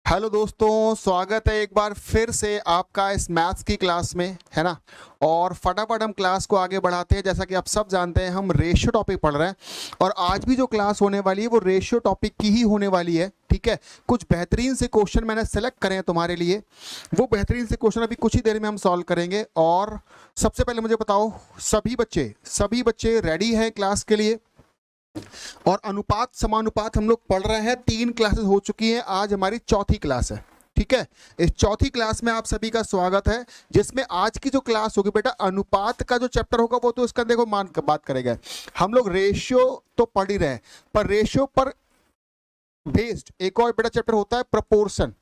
Hello दोस्तों, स्वागत है एक बार फिर से आपका इस मैथ्स की क्लास में, है ना। और फटाफट हम क्लास को आगे बढ़ाते हैं। जैसा कि आप सब जानते हैं, हम रेशियो टॉपिक पढ़ रहे हैं और आज भी जो क्लास होने वाली है वो रेशियो टॉपिक की ही होने वाली है। ठीक है, कुछ बेहतरीन से क्वेश्चन मैंने सेलेक्ट करे हैं तुम्हारे लिए। वो बेहतरीन से क्वेश्चन अभी कुछ ही देर में हम सॉल्व करेंगे। और सबसे पहले मुझे बताओ, सभी बच्चे रेडी हैं क्लास के लिए? और अनुपात समानुपात हम लोग पढ़ रहे हैं, 3 क्लासेस हो चुकी हैं, आज हमारी चौथी क्लास है। ठीक है, इस चौथी क्लास में आप सभी का स्वागत है, जिसमें आज की जो क्लास होगी बेटा, अनुपात का जो चैप्टर होगा वो तो इसका देखो मान बात करेगा। हम लोग रेशियो तो पढ़ ही रहे हैं, पर रेशियो पर बेस्ड एक और बेटा चैप्टर होता है प्रोपोर्शन।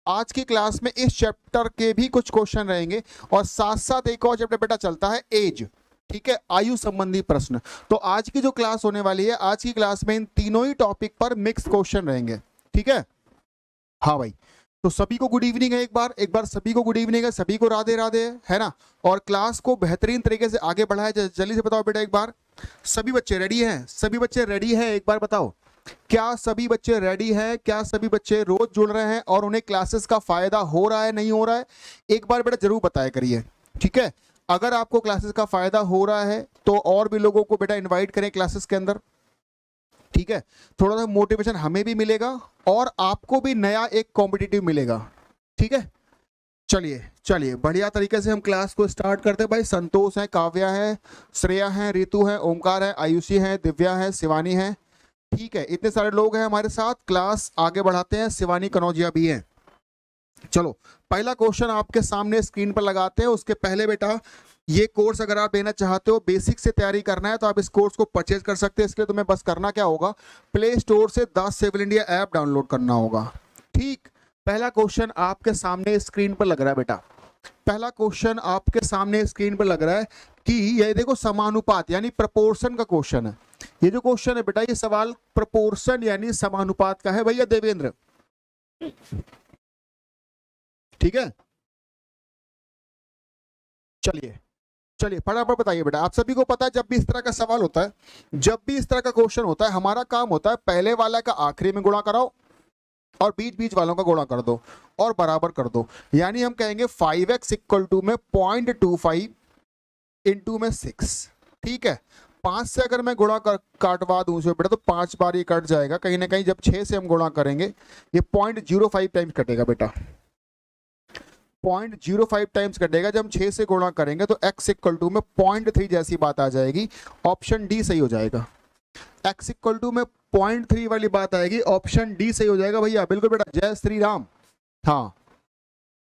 आज की क्लास में इस चैप्टर के भी कुछ क्वेश्चन रहेंगे और साथ साथ एक और चैप्टर बेटा चलता है एज। ठीक है, आयु संबंधी प्रश्न। तो आज की जो क्लास होने वाली है, आज की क्लास में इन तीनों ही टॉपिक पर मिक्स क्वेश्चन रहेंगे। ठीक है, हाँ भाई। तो सभी को गुड इवनिंग है, एक बार सभी को गुड इवनिंग है, सभी को राधे राधे, है ना। और क्लास को बेहतरीन तरीके से आगे बढ़ाया जाए। जल्दी से बताओ बेटा एक बार, सभी बच्चे रेडी हैं? सभी बच्चे रेडी हैं? एक बार बताओ, क्या सभी बच्चे रेडी हैं? क्या सभी बच्चे रोज जुड़ रहे हैं और उन्हें क्लासेस का फायदा हो रहा है, नहीं हो रहा है? एक बार बेटा जरूर बताया करिए। ठीक है, अगर आपको क्लासेस का फायदा हो रहा है तो और भी लोगों को बेटा इनवाइट करें क्लासेस के अंदर। ठीक है, थोड़ा सा मोटिवेशन हमें भी मिलेगा और आपको भी नया एक कॉम्पिटिटिव मिलेगा। ठीक है, चलिए चलिए बढ़िया तरीके से हम क्लास को स्टार्ट करते हैं। भाई संतोष है, काव्या है, श्रेया है, रितु है, ओमकार है, आयुषी है, दिव्या है, शिवानी है। ठीक है, इतने सारे लोग हैं हमारे साथ, क्लास आगे बढ़ाते हैं। शिवानी कनौजिया भी है। चलो, पहला क्वेश्चन आपके सामने स्क्रीन पर लगाते हैं। उसके पहले बेटा, ये कोर्स अगर आप लेना चाहते हो, बेसिक से तैयारी करना है, तो आप इस कोर्स को परचेज कर सकते हैं। इसके लिए तुम्हें बस करना क्या होगा, प्ले स्टोर से the civil India app download करना होगा। ठीक, पहला क्वेश्चन आपके सामने स्क्रीन पर लग रहा है बेटा। पहला क्वेश्चन आपके सामने स्क्रीन पर लग रहा है कि ये देखो, समानुपात यानी प्रपोर्शन का क्वेश्चन है। ये जो क्वेश्चन है बेटा, ये सवाल प्रपोर्शन यानी समानुपात का है भैया देवेंद्र। ठीक है, चलिए चलिए फटाफट बताइए बेटा। आप सभी को पता है, जब भी इस तरह का सवाल होता है, जब भी इस तरह का क्वेश्चन होता है, हमारा काम होता है पहले वाला का आखिरी में गुणा कराओ और बीच बीच वालों का गुणा कर दो और बराबर कर दो। यानी हम कहेंगे 5x इक्वल टू में 0.25 इंटू में 6। ठीक है, 5 से अगर मैं गुणा काटवा दूं बेटा, तो 5 बार ये कट जाएगा। कहीं ना कहीं जब 6 से हम गुणा करेंगे, ये 0.05 टाइम्स कटेगा बेटा। 0.05 टाइम्स कटेगा जब हम 6 से गुणा करेंगे, तो x इक्वल टू में 0.3 जैसी बात आ जाएगी। ऑप्शन डी सही हो जाएगा। x इक्वल टू में 0.3 वाली बात आएगी, ऑप्शन डी सही हो जाएगा भैया। बिल्कुल बेटा, जय श्री राम। हाँ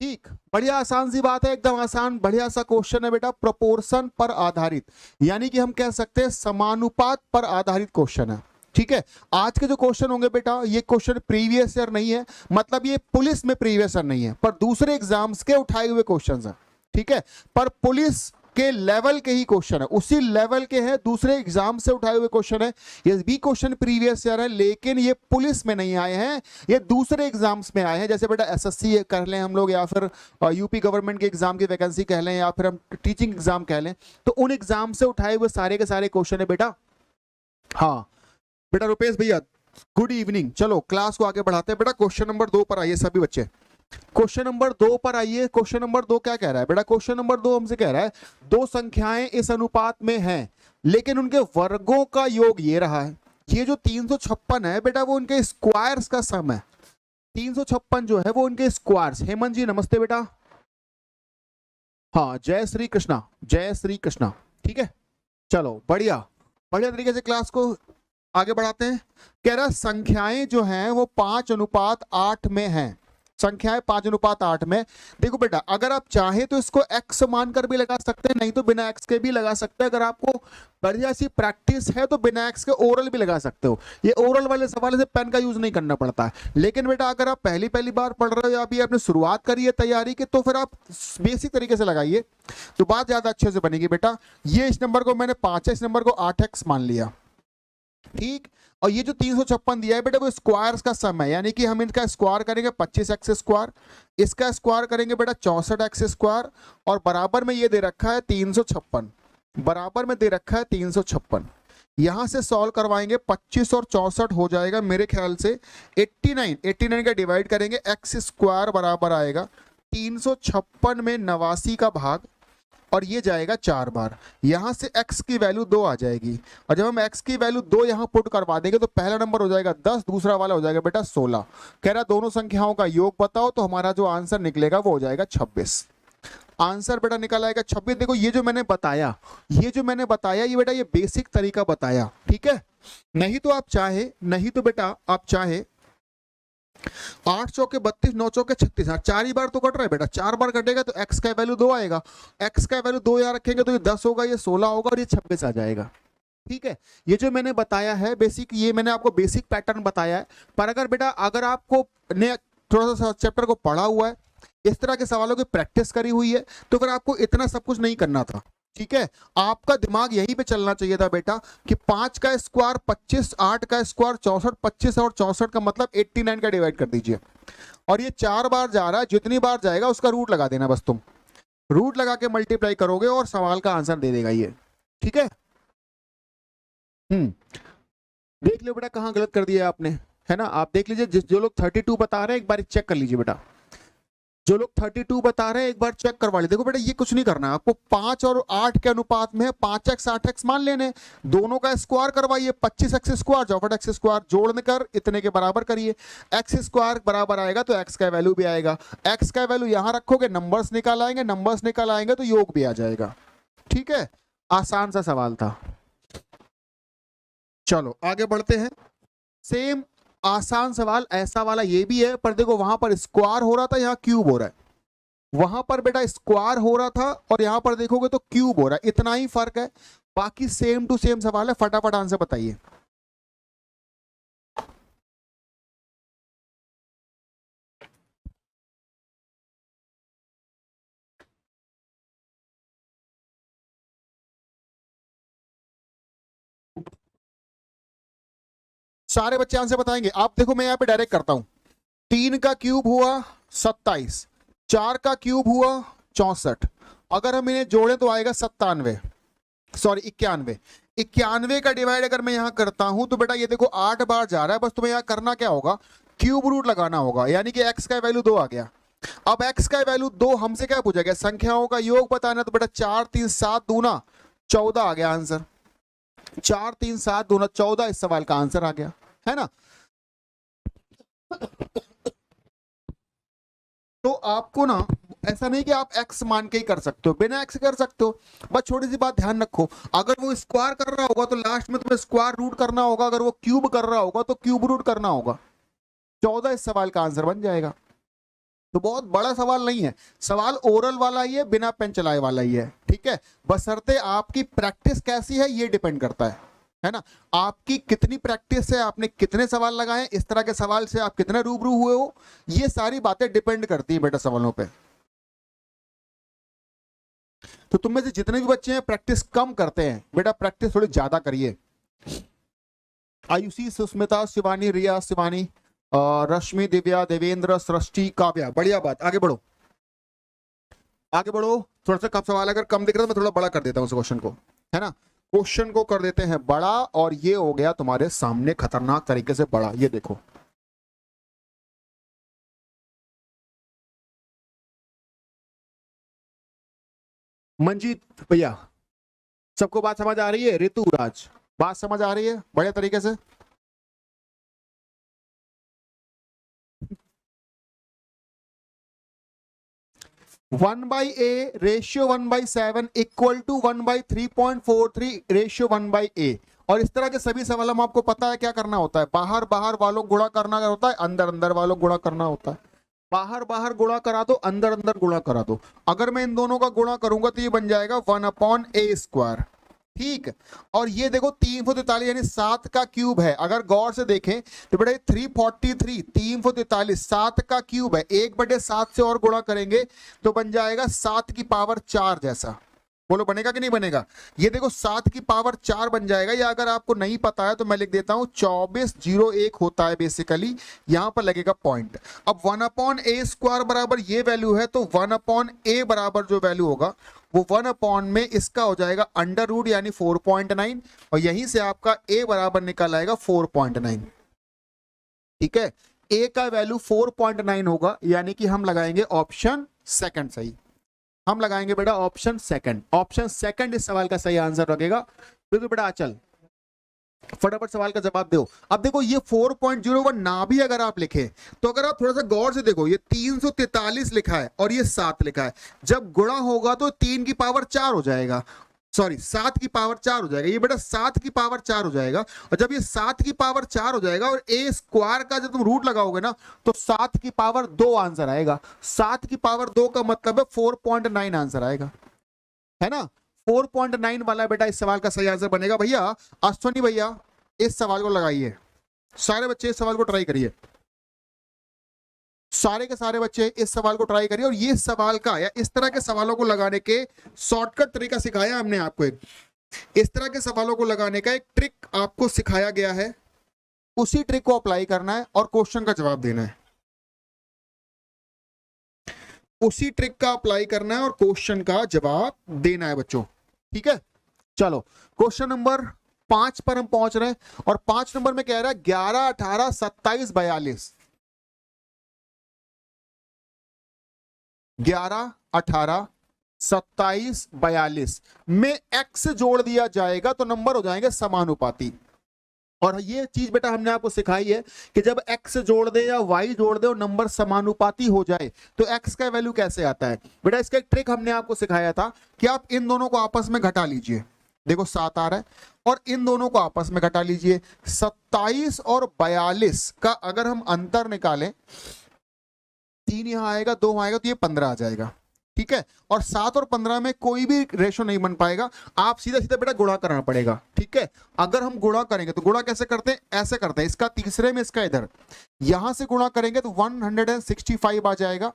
ठीक, बढ़िया आसान सी बात है, एकदम आसान बढ़िया सा क्वेश्चन है बेटा, प्रोपोर्शन पर आधारित, यानी कि हम कह सकते हैं समानुपात पर आधारित क्वेश्चन है। ठीक है, आज के जो क्वेश्चन होंगे बेटा, ये क्वेश्चन प्रीवियस ईयर नहीं है, मतलब ये पुलिस में प्रीवियस ईयर नहीं है, पर दूसरे एग्जाम्स के उठाए हुए क्वेश्चन है। ठीक है, पर पुलिस के लेवल के ही क्वेश्चन है, उसी लेवल के हैं, दूसरे एग्जाम से उठाए हुए क्वेश्चन है। ये भी क्वेश्चन प्रीवियस ईयर है, लेकिन ये पुलिस में नहीं आए हैं, ये दूसरे एग्जाम्स में आए हैं। जैसे बेटा एसएससी कह लें हम लोग, या फिर यूपी गवर्नमेंट के एग्जाम की वैकेंसी कह लें, या फिर हम टीचिंग एग्जाम कह लें, तो उन एग्जाम से उठाए हुए सारे के सारे क्वेश्चन है बेटा। हाँ बेटा, रुपेश भैया गुड इवनिंग। चलो क्लास को आगे बढ़ाते हैं बेटा। क्वेश्चन नंबर 2 पर आइए सभी बच्चे, क्वेश्चन नंबर 2 पर आइए। क्वेश्चन नंबर 2 क्या कह रहा है बेटा? क्वेश्चन नंबर 2 हमसे कह रहा है, दो संख्याएं इस अनुपात में हैं, लेकिन उनके वर्गों का योग ये रहा है। ये जो 356 है बेटा, वो उनके स्क्वायर्स का सम है। 356 जो है वो उनके स्क्वायर्स। हेमंत जी नमस्ते बेटा। हाँ, जय श्री कृष्णा, जय श्री कृष्णा। ठीक है, चलो बढ़िया बढ़िया तरीके से क्लास को आगे बढ़ाते हैं। कह रहा संख्याएं जो हैं वो 5:8 में हैं। संख्याएं 5:8 में। देखो बेटा, अगर आप चाहे तो इसको x मानकर भी लगा सकते हैं, नहीं तो बिना x के भी लगा सकते हैं। अगर आपको बढ़िया सी प्रैक्टिस है तो बिना x के ओरल भी लगा सकते हो। ये ओरल वाले सवाल से पेन का यूज नहीं करना पड़ता है। लेकिन बेटा, अगर आप पहली बार पढ़ रहे हो या अभी आपने शुरुआत करी है तैयारी की, तो फिर आप बेसिक तरीके से लगाइए, तो बात ज्यादा अच्छे से बनेगी बेटा। ये इस नंबर को मैंने 5 है, इस नंबर को 8x मान लिया। ठीक, और ये जो 356 दिया है बेटा, वो स्क्वायर्स का सम है, यानी कि हम इनका स्क्वायर करेंगे 25x स्क्वायर, इसका स्क्वायर करेंगे बेटा 64x स्क्वायर, और बराबर में ये दे रखा है 356, बराबर में दे रखा है 356। यहां से सॉल्व करवाएंगे 25 और 64 हो जाएगा मेरे ख्याल से 89 का डिवाइड करेंगे, एक्स स्क्वायर बराबर आएगा 356 में 89 का भाग, और ये जाएगा 4 बार। यहां से x की वैल्यू 2 आ जाएगी, और जब हम x की वैल्यू 2 यहां पुट करवा देंगे तो पहला नंबर हो जाएगा 10, दूसरा वाला हो जाएगा बेटा 16। कह रहा दोनों संख्याओं का योग बताओ, तो हमारा जो आंसर निकलेगा वो हो जाएगा 26। आंसर बेटा निकल आएगा 26। देखो ये जो मैंने बताया ये बेटा ये बेसिक तरीका बताया, ठीक है। नहीं तो बेटा आप चाहे 8 चौके 32, 9 चौके 36, 4 ही बार तो कट रहा है बेटा, 4 बार कटेगा तो x का वैल्यू 2 आएगा, x का वैल्यू 2 यहाँ रखेंगे तो ये 10 होगा, ये 16 होगा और ये 26 आ जाएगा, ठीक है। ये जो मैंने बताया है बेसिक, ये मैंने आपको बेसिक पैटर्न बताया है। पर अगर बेटा अगर आपको ने थोड़ा सा चैप्टर को पढ़ा हुआ है, इस तरह के सवालों की प्रैक्टिस करी हुई है, तो फिर आपको इतना सब कुछ नहीं करना था, ठीक है। आपका दिमाग यहीं पे चलना चाहिए था बेटा कि 5 का स्क्वायर 25, 8 का स्क्वायर 64, 25 और 64 का मतलब 89 का डिवाइड कर दीजिए, और ये 4 बार जा रहा है, जितनी बार जाएगा उसका रूट लगा देना, बस तुम रूट लगा के मल्टीप्लाई करोगे और सवाल का आंसर दे देगा ये, ठीक है। देख लो बेटा कहाँ गलत कर दिया आपने, है ना। आप देख लीजिए, जो लोग 32 बता रहे हैं एक बार चेक कर लीजिए बेटा, जो लोग 32 बता रहे हैं एक बार चेक करवा लीजिए। देखो बेटा ये कुछ नहीं करना है आपको, 5 और 8 के अनुपात में 5x 8x मान लेने, दोनों का स्क्वायर करवाइए, 25x स्क्वायर 64x स्क्वायर जोड़ने कर इतने के बराबर करिए, x स्क्वायर बराबर आएगा तो x का वैल्यू भी आएगा, x का वैल्यू यहां रखोगे, नंबर्स निकाल आएंगे तो योग भी आ जाएगा, ठीक है। आसान सा सवाल था। चलो आगे बढ़ते हैं। सेम आसान सवाल ऐसा वाला ये भी है, पर देखो वहां पर स्क्वायर हो रहा था, यहाँ क्यूब हो रहा है। वहां पर बेटा स्क्वायर हो रहा था और यहां पर देखोगे तो क्यूब हो रहा है, इतना ही फर्क है, बाकी सेम टू सेम सवाल है। फटाफट आंसर बताइए। सारे बच्चे आंसर बताएंगे। आप देखो मैं यहाँ पे डायरेक्ट करता हूं, 3 का क्यूब हुआ 27, 4 का क्यूब हुआ 64, अगर हम इन्हें जोड़े तो आएगा 91 का डिवाइड अगर मैं यहां करता हूं तो बेटा ये देखो 8 बार जा रहा है, बस तुम्हें यहां करना क्या होगा, क्यूब रूट लगाना होगा, यानी कि x का वैल्यू 2 आ गया। अब x का वैल्यू 2 हमसे क्या पूछा गया, संख्याओं का योग बताना, तो बेटा 4 3 7 दूना 14 आ गया आंसर, 4 3 7 दूना 14 इस सवाल का आंसर आ गया, है ना। तो आपको ना ऐसा नहीं कि आप x मान के ही कर सकते हो, बिना x कर सकते हो। बस छोटी सी बात ध्यान रखो, अगर वो स्क्वायर कर रहा होगा तो लास्ट में तुम्हें स्क्वायर रूट करना होगा, अगर वो क्यूब कर रहा होगा तो क्यूब रूट करना होगा, 14 इस सवाल का आंसर बन जाएगा। तो बहुत बड़ा सवाल नहीं है, सवाल ओरल वाला ही है, बिना पेन चलाए वाला ही है, ठीक है। बशर्ते आपकी प्रैक्टिस कैसी है ये डिपेंड करता है ना। आपकी कितनी प्रैक्टिस है, आपने कितने सवाल लगाए, इस तरह के सवाल से आप कितने रूबरू हुए हो, ये सारी बातें डिपेंड करती है बेटा सवालों पे। तो तुम में से जितने भी बच्चे हैं प्रैक्टिस कम करते हैं, बेटा प्रैक्टिस थोड़ी ज्यादा करिए। आयुषी, सुस्मिता, शिवानी, रिया, शिवानी, रश्मि, दिव्या, देवेंद्र, सृष्टि, काव्या, बढ़िया बात। आगे बढ़ो थोड़ा सा कम सवाल अगर कम दिख रहा है मैं थोड़ा बड़ा कर देता हूँ उस क्वेश्चन को, है ना। क्वेश्चन को कर देते हैं बड़ा, और ये हो गया तुम्हारे सामने खतरनाक तरीके से बड़ा। ये देखो मंजीत भैया, सबको बात समझ आ रही है? ऋतु राज, बात समझ आ रही है बढ़िया तरीके से? One by A ratio 1/7 equal to 1/3.43 ratio 1/a। और इस तरह के सभी सवाल हम आपको पता है क्या करना होता है, बाहर बाहर वालों गुणा करना होता है, अंदर अंदर वालों गुणा करना होता है। बाहर बाहर गुणा करा दो, अंदर अंदर गुणा करा दो। अगर मैं इन दोनों का गुणा करूंगा तो ये बन जाएगा 1/a², ठीक। और ये देखो 343 यानी 7 का क्यूब है। अगर गौर से देखें तो बेटा 343 343 7 का क्यूब है, 1/7 से और गुणा करेंगे तो बन जाएगा 7 की पावर 4 जैसा। बोलो बनेगा कि नहीं बनेगा? ये देखो 7 की पावर 4 बन जाएगा, या अगर आपको नहीं पता है तो मैं लिख देता हूं 2401 होता है बेसिकली, यहां पर लगेगा पॉइंट। अब 1/a² बराबर ये वैल्यू है, तो 1/a बराबर जो वैल्यू होगा वो 1 में इसका हो जाएगा अंडर रूट यानी 4.9 और यहीं से आपका a बराबर निकल आएगा 4.9। ठीक है, a का वैल्यू 4.9 होगा यानी कि हम लगाएंगे ऑप्शन सेकंड सही। हम लगाएंगे बेटा ऑप्शन सेकंड। ऑप्शन सेकंड इस सवाल का सही आंसर लगेगा। बिल्कुल बेटा चल फटाफट सवाल का जवाब दो। अब देखो ये 4.01 ना भी अगर आप लिखे तो अगर आप थोड़ा सा गौर से देखो ये 343 लिखा है और ये 7 लिखा है, जब गुणा होगा तो 3 की पावर 4 हो जाएगा, सॉरी 7 की पावर 4 हो जाएगा। ये बेटा 7 की पावर 4 हो जाएगा और जब ये 7 की पावर 4 हो जाएगा और a स्क्वायर का जब तुम रूट लगाओगे ना तो 7 की पावर 2 आंसर आएगा। 7 की पावर 2 का मतलब है 4.9 आंसर आएगा, है ना। 4.9 वाला बेटा इस सवाल का सही आंसर बनेगा। भैया अश्वनी भैया इस सवाल को लगाइए, सारे बच्चे इस सवाल को ट्राई करिए, सारे के सारे बच्चे इस सवाल को ट्राई करिए। और ये सवाल का या इस तरह के सवालों को लगाने के शॉर्टकट तरीका सिखाया हमने आपको। एक इस तरह के सवालों को लगाने का एक ट्रिक आपको सिखाया गया है, उसी ट्रिक को अप्लाई करना है और क्वेश्चन का जवाब देना है। उसी ट्रिक का अप्लाई करना है और क्वेश्चन का जवाब देना है बच्चों। ठीक है, चलो क्वेश्चन नंबर 5 पर हम पहुंच रहे हैं और 5 नंबर में कह रहा है 11, 18, 27, 42। 11, 18, 27, 42 में x जोड़ दिया जाएगा तो नंबर हो जाएंगे समानुपाती। और ये चीज बेटा हमने आपको सिखाई है कि जब x जोड़ दे या y जोड़ दे और नंबर समानुपाती हो जाए तो x का वैल्यू कैसे आता है। बेटा इसका एक ट्रिक हमने आपको सिखाया था कि आप इन दोनों को आपस में घटा लीजिए। देखो 7 आ रहा है और इन दोनों को आपस में घटा लीजिए। 27 और 42 का अगर हम अंतर निकालें, 3 यहां आएगा, 2 वहां आएगा तो ये 15 आ जाएगा। ठीक है, और 7 और 15 में कोई भी रेशो नहीं बन पाएगा, आप सीधा सीधा बेटा गुणा करना पड़ेगा। ठीक है, अगर हम गुणा करेंगे तो गुणा कैसे करते हैं, ऐसे करते हैं, इसका तीसरे में इसका इधर, यहां से गुणा करेंगे तो 165 आ जाएगा।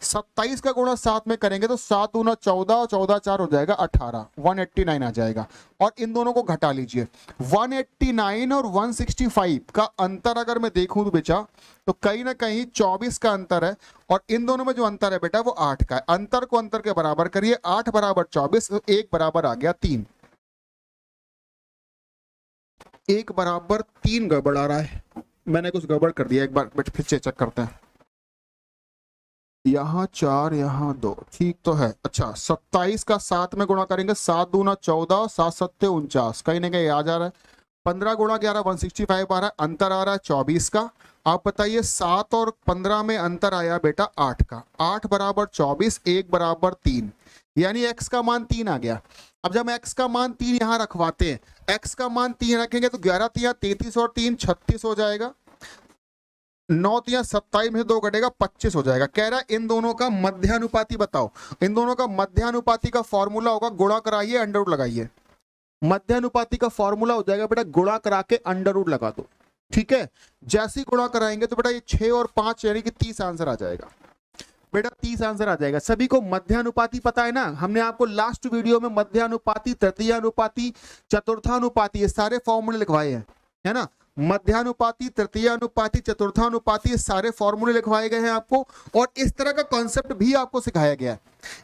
27 का गुणा 7 में करेंगे तो 7 दूना 14, 14 4 हो जाएगा 18, 189 आ जाएगा। और इन दोनों को घटा लीजिए। 189 और 165 का अंतर अगर मैं देखूं तो बेटा तो कहीं ना कहीं 24 का अंतर है और इन दोनों में जो अंतर है बेटा वो 8 का है। अंतर को अंतर के बराबर करिए, 8 बराबर 24, 1 बराबर आ गया 3, 1 बराबर 3 गड़बड़ आ रहा है, मैंने कुछ गड़बड़ कर दिया, एक बार फिर से चेक करते हैं। यहाँ 4 यहाँ 2, ठीक तो है। अच्छा 27 का 7 में गुणा करेंगे, 7 दूना 14, 7 सत्ते 49, कहीं ना कहीं आ जा रहा है। 15 गुणा 11 165 आ रहा है, अंतर आ रहा है 24 का। आप बताइए 7 और 15 में अंतर आया बेटा 8 का, 8 बराबर 24, 1 बराबर 3, यानी x का मान 3 आ गया। अब जब x का मान 3 यहां रखवाते हैं, x का मान 3 रखेंगे तो 11 3 33 और 3 36 हो जाएगा। 9 3 27 में से 2 घटेगा 25 हो जाएगा। कह रहा है इन दोनों का मध्यानुपाती बताओ। इन दोनों का मध्यानुपाती का फॉर्मूला होगा, गुणा कराइए अंडर रूट लगाइए। मध्यानुपाती का फॉर्मूला हो जाएगा बेटा गुणा करा के अंडर रूट लगा दो। ठीक है, जैसे ही गुणा कराएंगे तो बेटा ये 6 और 5 यानी कि 30 आंसर आ जाएगा। बेटा 30 आंसर आ जाएगा। सभी को मध्यानुपाती पता है ना, हमने आपको लास्ट वीडियो में मध्यानुपाती, तृतीयानुपाती, चतुर्थानुपाती ये सारे फॉर्मूले लिखवाए हैं, है ना। मध्यानुपाती, तृतीयानुपाती, चतुर्थानुपाती ये सारे फॉर्मूले लिखवाए गए हैं आपको। और इस तरह का कॉन्सेप्ट भी आपको सिखाया गया है,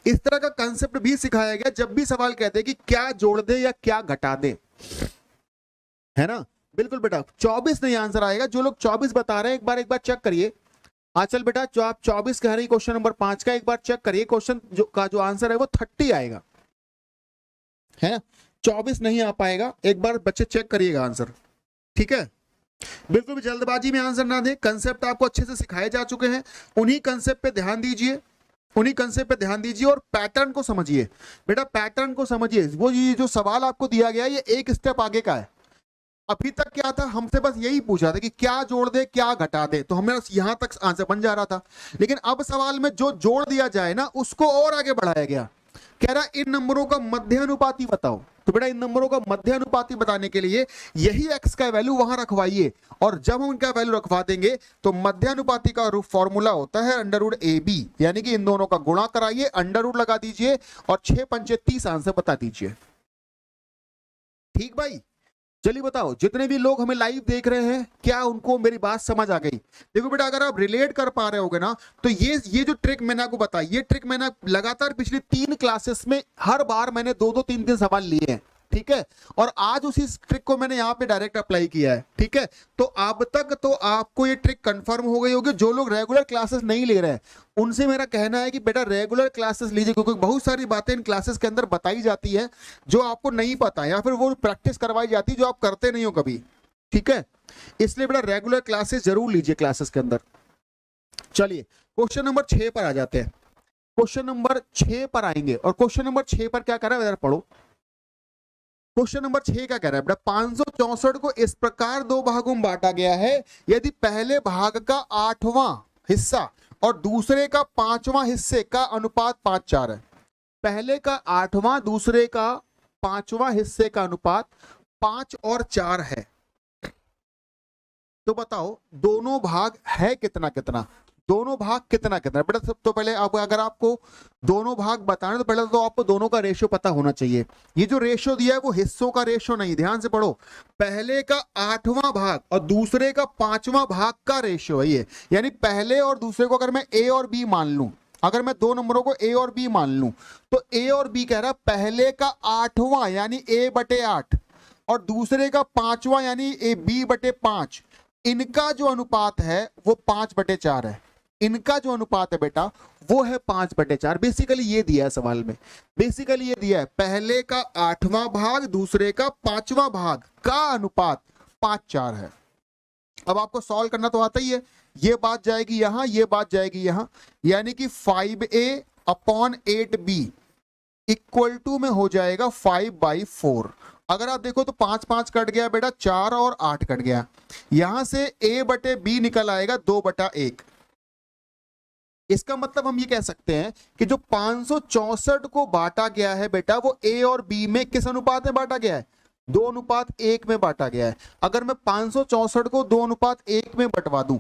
इस तरह का कॉन्सेप्ट भी सिखाया गया जब भी सवाल कहते हैं कि क्या जोड़ दे या क्या घटा दे, है ना। बिल्कुल बेटा 24 नहीं आंसर आएगा। जो लोग 24 बता रहे हैं एक बार चेक करिए। आचल बेटा जो आप 24 कह रही क्वेश्चन नंबर 5 का, एक बार चेक करिए, क्वेश्चन जो आंसर है वो 30 आएगा, है ना। 24 नहीं आ पाएगा, एक बार बच्चे चेक करिएगा आंसर। ठीक है, बिल्कुल भी जल्दबाजी में आंसर ना दें, कंसेप्ट आपको अच्छे से सिखाए जा चुके हैं, उन्हीं कंसेप्ट पे ध्यान दीजिए, उन्हीं कंसेप्ट पे ध्यान दीजिए और पैटर्न को समझिए। बेटा पैटर्न को समझिए, वो ये जो सवाल आपको दिया गया है ये एक स्टेप आगे का है। अभी तक क्या था, हमसे बस यही पूछा था कि क्या जोड़ दे क्या घटा दे, तो हमें यहां तक आंसर बन जा रहा था। लेकिन अब सवाल में जो जोड़ दिया जाए ना उसको और आगे बढ़ाया गया। कह रहा इन नंबरों का मध्यानुपाती बताओ, तो बेटा इन नंबरों का मध्यानुपाती बताने के लिए यही x का वैल्यू वहां रखवाइए और जब हम उनका वैल्यू रखवा देंगे तो मध्यानुपाती का फॉर्मूला होता है अंडर रूट AB, यानी कि इन दोनों का गुणा कराइए, अंडर रूट लगा दीजिए और 6 पंचे 30 आंसर बता दीजिए। ठीक भाई, चलिए बताओ, जितने भी लोग हमें लाइव देख रहे हैं, क्या उनको मेरी बात समझ आ गई? देखो बेटा, अगर आप रिलेट कर पा रहे होगे ना, तो ये जो ट्रिक मैंने आपको बताई, ये ट्रिक मैंने लगातार पिछली 3 क्लासेस में हर बार मैंने 2-2 3-3 सवाल लिए हैं, ठीक है। और आज उसी ट्रिक को मैंने यहाँ पे डायरेक्ट अप्लाई किया है, ठीक है। तो अब तक तो आपको ये ट्रिक कंफर्म हो गई होगी। जो लोग रेगुलर क्लासेस नहीं ले रहे हैं, उनसे मेरा कहना है कि बेटा रेगुलर क्लासेस लीजिए, क्योंकि बहुत सारी बातें इन क्लासेस के अंदर बताई जाती है जो आपको नहीं पता है, या फिर वो प्रैक्टिस करवाई जाती है जो आप करते नहीं हो कभी, ठीक है। इसलिए बेटा रेगुलर क्लासेस जरूर लीजिए क्लासेस के अंदर। चलिए क्वेश्चन नंबर 6 पर आ जाते हैं। क्वेश्चन नंबर 6 पर आएंगे, और क्वेश्चन नंबर 6 पर क्या कर रहा है पढ़ो। क्वेश्चन नंबर 6 क्या कह रहा है बेटा, 564 को इस प्रकार 2 भागों में बांटा गया है, यदि पहले भाग का 8वां हिस्सा और दूसरे का 5वां हिस्से का अनुपात 5:4 है। पहले का 8वां, दूसरे का 5वां हिस्से का अनुपात 5 और 4 है। तो बताओ दोनों भाग है कितना कितना, दोनों भाग कितना कितना बेटा। सब तो पहले अब अगर आपको दोनों भाग बताना तो पहले तो आपको दोनों का रेशियो पता होना चाहिए। ये जो रेशियो दिया है वो हिस्सों का रेशियो नहीं, ध्यान से पढ़ो। पहले का 8वां भाग और दूसरे का 5वां भाग का रेशियो है ये। यानी पहले और दूसरे को अगर मैं ए और बी मान लूं, अगर मैं 2 नंबरों को ए और बी मान लूं, तो ए और बी कह रहा पहले का 8वां यानी a/8 और दूसरे का 5वां यानी ए b/5, इनका जो अनुपात है वो 5/4 है। इनका जो अनुपात है बेटा वो है 5/4। बेसिकली ये दिया है सवाल में, बेसिकली ये दिया है पहले का 8वां भाग दूसरे का 5वां भाग का अनुपात 5:4 है। अब आपको सॉल्व करना तो आता ही है। ये बात जाएगी यहां, ये बात जाएगी यहां, यानी कि 5a/8b इक्वल टू में हो जाएगा 5/4। अगर आप देखो तो 5 कट गया बेटा, 4 और 8 कट गया। यहां से a/b निकल आएगा 2/1। इसका मतलब हम ये कह सकते हैं कि जो 564 को बांटा गया है बेटा, वो ए और बी में किस अनुपात में बांटा गया है? 2:1 में बांटा गया है। अगर मैं 564 को 2:1 में बंटवा दूं,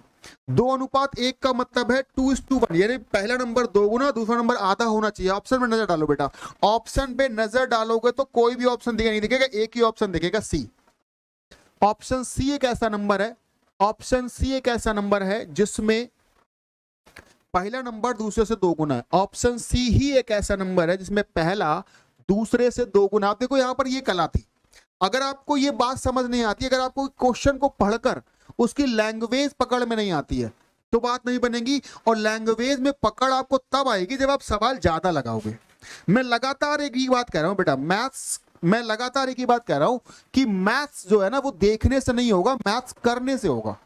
2:1 का मतलब है 2:1, यानी पहला नंबर 2 गुना, दूसरा नंबर आधा होना चाहिए। ऑप्शन में नजर डालो बेटा, ऑप्शन पे नजर डालोगे तो कोई भी ऑप्शन दिखेगा नहीं, दिखेगा एक ही ऑप्शन दिखेगा, सी। ऑप्शन सी एक ऐसा नंबर है, ऑप्शन सी एक ऐसा नंबर है जिसमें पहला नंबर दूसरे से 2 गुना है। ऑप्शन सी ही एक ऐसा नंबर है जिसमें पहला दूसरे से 2 गुना। आप देखो यहां पर ये कला थी। अगर आपको ये बात समझ नहीं आती, अगर आपको क्वेश्चन को पढ़कर उसकी लैंग्वेज पकड़ में नहीं आती है तो बात नहीं बनेगी। और लैंग्वेज में पकड़ आपको तब आएगी जब आप सवाल ज्यादा लगाओगे। मैं लगातार एक ही बात कह रहा हूं बेटा, मैथ्स मैं लगातार एक ही बात कह रहा हूं कि मैथ्स जो है ना वो देखने से नहीं होगा, मैथ्स करने से होगा।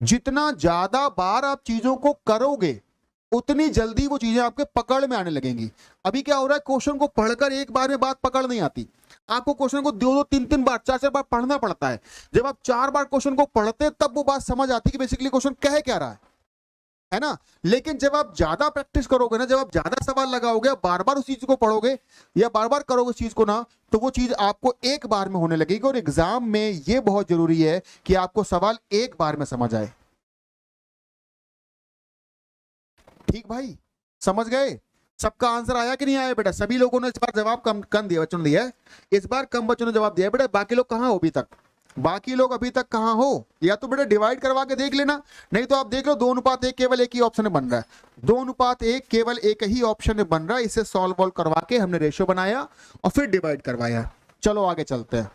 जितना ज्यादा बार आप चीजों को करोगे उतनी जल्दी वो चीजें आपके पकड़ में आने लगेंगी। अभी क्या हो रहा है, क्वेश्चन को पढ़कर एक बार में बात पकड़ नहीं आती, आपको क्वेश्चन को 2-2 3-3 बार 4-4 बार पढ़ना पड़ता है। जब आप 4 बार क्वेश्चन को पढ़ते हैं तब वो बात समझ आती है कि बेसिकली क्वेश्चन कह क्या रहा है ना। लेकिन जब आप ज्यादा प्रैक्टिस करोगे ना, जब आप ज्यादा सवाल लगाओगे, बार बार उस चीज को पढ़ोगे या बार बार करोगे उस चीज को ना, तो वो चीज आपको एक बार में होने लगेगी। और एग्जाम में ये बहुत जरूरी है कि आपको सवाल एक बार में समझ आए। ठीक भाई, समझ गए? सबका आंसर आया कि नहीं आया बेटा? सभी लोगों ने इस बार जवाब कम दिया, बच्चों ने दिया है इस बार, कम बच्चों ने जवाब दिया बेटा। बाकी लोग कहां हो अभी तक? बाकी लोग अभी तक कहां हो? या तो बेटा डिवाइड करवा के देख लेना, नहीं तो आप देख लो 2:1 केवल एक ही ऑप्शन में बन रहा है। 2:1 केवल एक ही ऑप्शन में बन रहा है। इसे सॉल्व करवा के हमने रेशियो बनाया और फिर डिवाइड करवाया। चलो आगे चलते हैं,